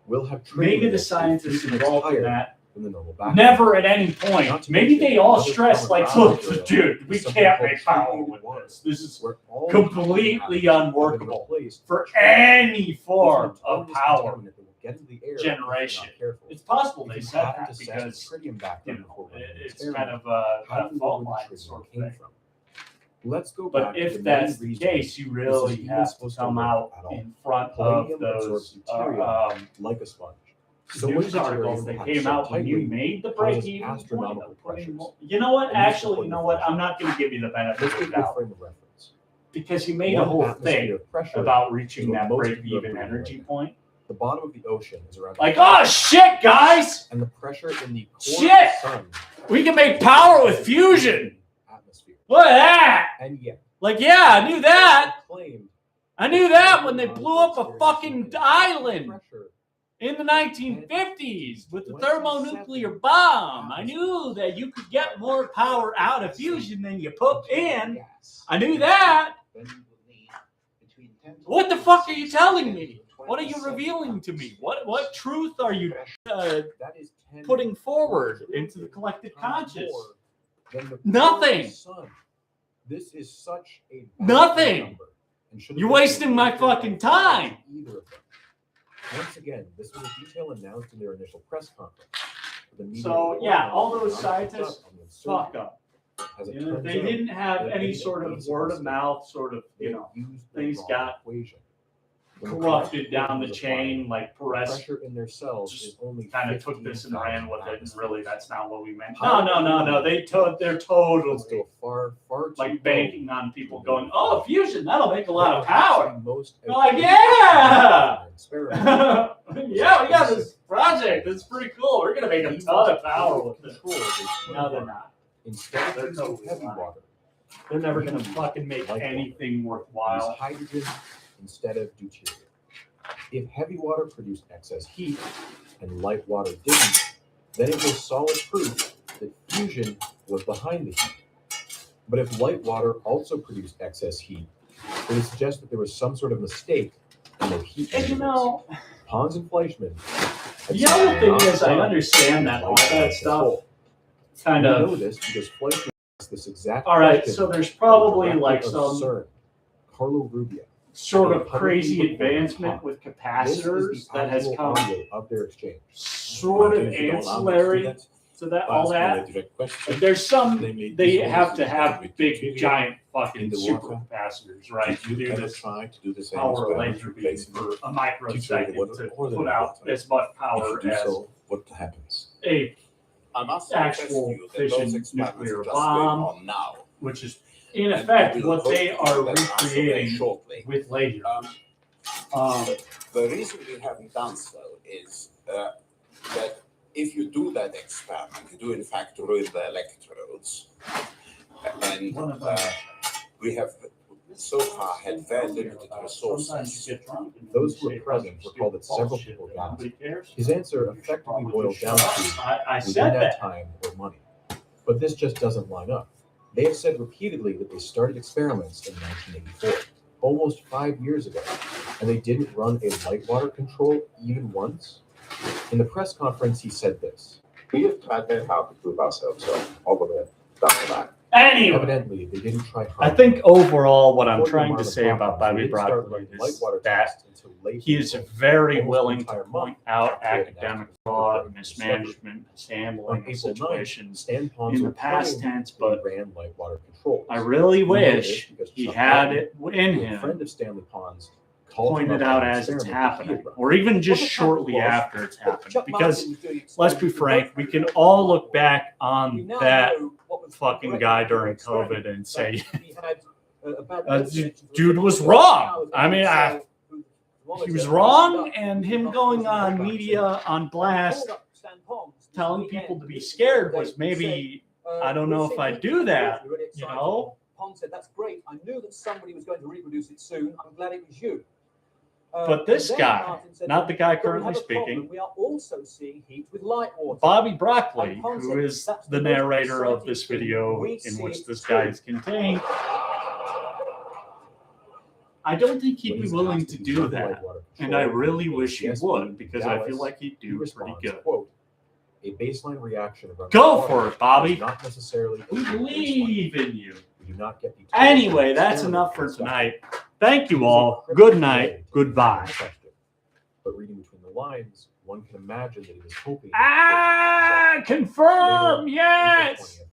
will have tritium Maybe in the it scientists 3 times involved in higher that than the normal background. never at any point. Not to Maybe mention they all another stress common like, raw look, material dude, we is something can't called make power treated with water, this. This is where all completely the atoms unworkable have been replaced for by tritium. any It's form an of odorless power contaminant that will get into the air if generation. you're not careful. It's possible If they you said happen that to set because, tritium back you then know, before running an it's experiment, kind of a how do you know fault where line the sort tritium of came thing. from? Let's go But back to if the that's main the reason case, you this really is even have to supposed to come work out at all. in front of Palladium absorbs those deuterium like a sponge. So much news articles that deuterium came so out when you tightly made the causes break-even point astronomical of putting pressures. more. You know what? And this Actually, you know what? I'm not going to give you the benefit Let's of get the a good doubt frame of reference. because you made a One whole atmosphere thing of pressure about is reaching what that most of you are break-even breathing energy right now. point. The bottom of the ocean is around Like, oh shit, guys! and the pressure in the core Shit! of the sun We can make power with fusion. atmosphere. Look at that! And yet, Like, yeah, I knew that. claimed I knew that when they blew up a fucking island in the 1950s with the thermonuclear bomb. I knew that you could get more power out of fusion than you put in. I knew that. What the fuck are you telling me? What are you revealing to me? What truth are you putting forward into the collective conscious? Nothing. This is such a Nothing. You're wasting my fucking time. Either of them. Once again, this was a detail announced in their initial press conference. The media So yeah, all reported those on the scientists uncertainty. fuck up. As it You know, turns they out, didn't have they any made sort a of basic word of mistake. mouth, sort of, They you know, used the things wrong got equation. When the corrupted correct down the equation was chain, applied, like the Perez pressure in their cells is only kind of took this and 15,000 ran with it, and atmospheres. really that's not what we meant. How No. They're But totally still far too like low banking on people to going, know. oh, fusion, that'll make a lot of Perhaps power. the most They're like, outrageous yeah! experiment Yeah, we got this project. It's pretty cool. We're gonna make a ton of power with this. control of No, they're not. Instead They're of using totally heavy lying. water, They're never gonna fucking make Light water. anything use worthwhile. hydrogen instead of deuterium. If heavy water produced excess heat and light water didn't, then it was solid proof that fusion was behind the heat. But if light water also produced excess heat, it would suggest that there was some sort of mistake in the heat And you measurements. know, Pons and Fleischmann had the other simply thing not is, I done understand that all light water that stuff control. kind We of. know this because Fleischmann asked this exact All right, question so there's of the probably director like of some CERN, Carlo Rubio. sort of Publicly crazy reported advancement on with This capacitors is the that has actual come audio of their exchange. sort of ancillary to that, all that. Like there's some, they have to have big, giant fucking super capacitors, right? To do this power laser beam for a microsecond to put out as much power as what happens? a I'm actual fission nuclear bomb, now. which is in effect what they are recreating with lasers. The reason we haven't done so is that if you do that experiment, you do in fact ruin the electrodes. And we have so far had very limited resources. Those who were present recall that several people gasped. His answer effectively boils down to I we said didn't have that. time or money. But this just doesn't line up. They have said repeatedly that they started experiments in 1984, almost 5 years ago, and they didn't run a light water control even once. In the press conference, he said this. We have tried very hard to prove ourselves so all the way down the line. Anyway, Evidently, they didn't try I hard think enough. overall what I'm According to trying to Marvin say about Hawkins, they Bobby didn't start Broccoli running is light water that tests until late he is April, very almost willing an to entire point month out after it academic was fraud, discovered. mismanagement, mishandling On of April 9th, situations Stan Pons in the past claimed tense, that but he ran light water controls. I really We know this wish because he Chuck had Martin, it in who was a friend him, of Stanley Pons, called him pointed up out on an as it's experiment that he had happening, run. or even just What happened shortly was after it's happened. Chuck Because Martin was doing let's be frank, we can all look back on that fucking guy during COVID and say, dude was wrong. I mean, he was wrong, and him going on media on blast telling people to be scared was maybe, I don't know if I'd do that, you know? Pond said, "That's great. I knew that somebody was going to reproduce it soon. I'm glad it was you." But this and then guy, Martin said, not the guy "But we currently have a problem. speaking, We are also seeing heat with light water." Bobby Broccoli, And Pond who said, is "That's the most narrator of exciting this thing. video We in see which it this too." guy is contained, I don't think he'd When be he's willing asked to if do he's done that. light water And I control really in wish he CSV would, because I Dallas, feel like he'd he do pretty responds, good. quote, "A baseline reaction around Go water for it, Bobby. is not necessarily a We good believe baseline. in you. We do not get the Anyway, that's enough for tonight. Thank you all. Good night. Goodbye. But reading between the lines, one can imagine that he was hoping. Confirm, yes.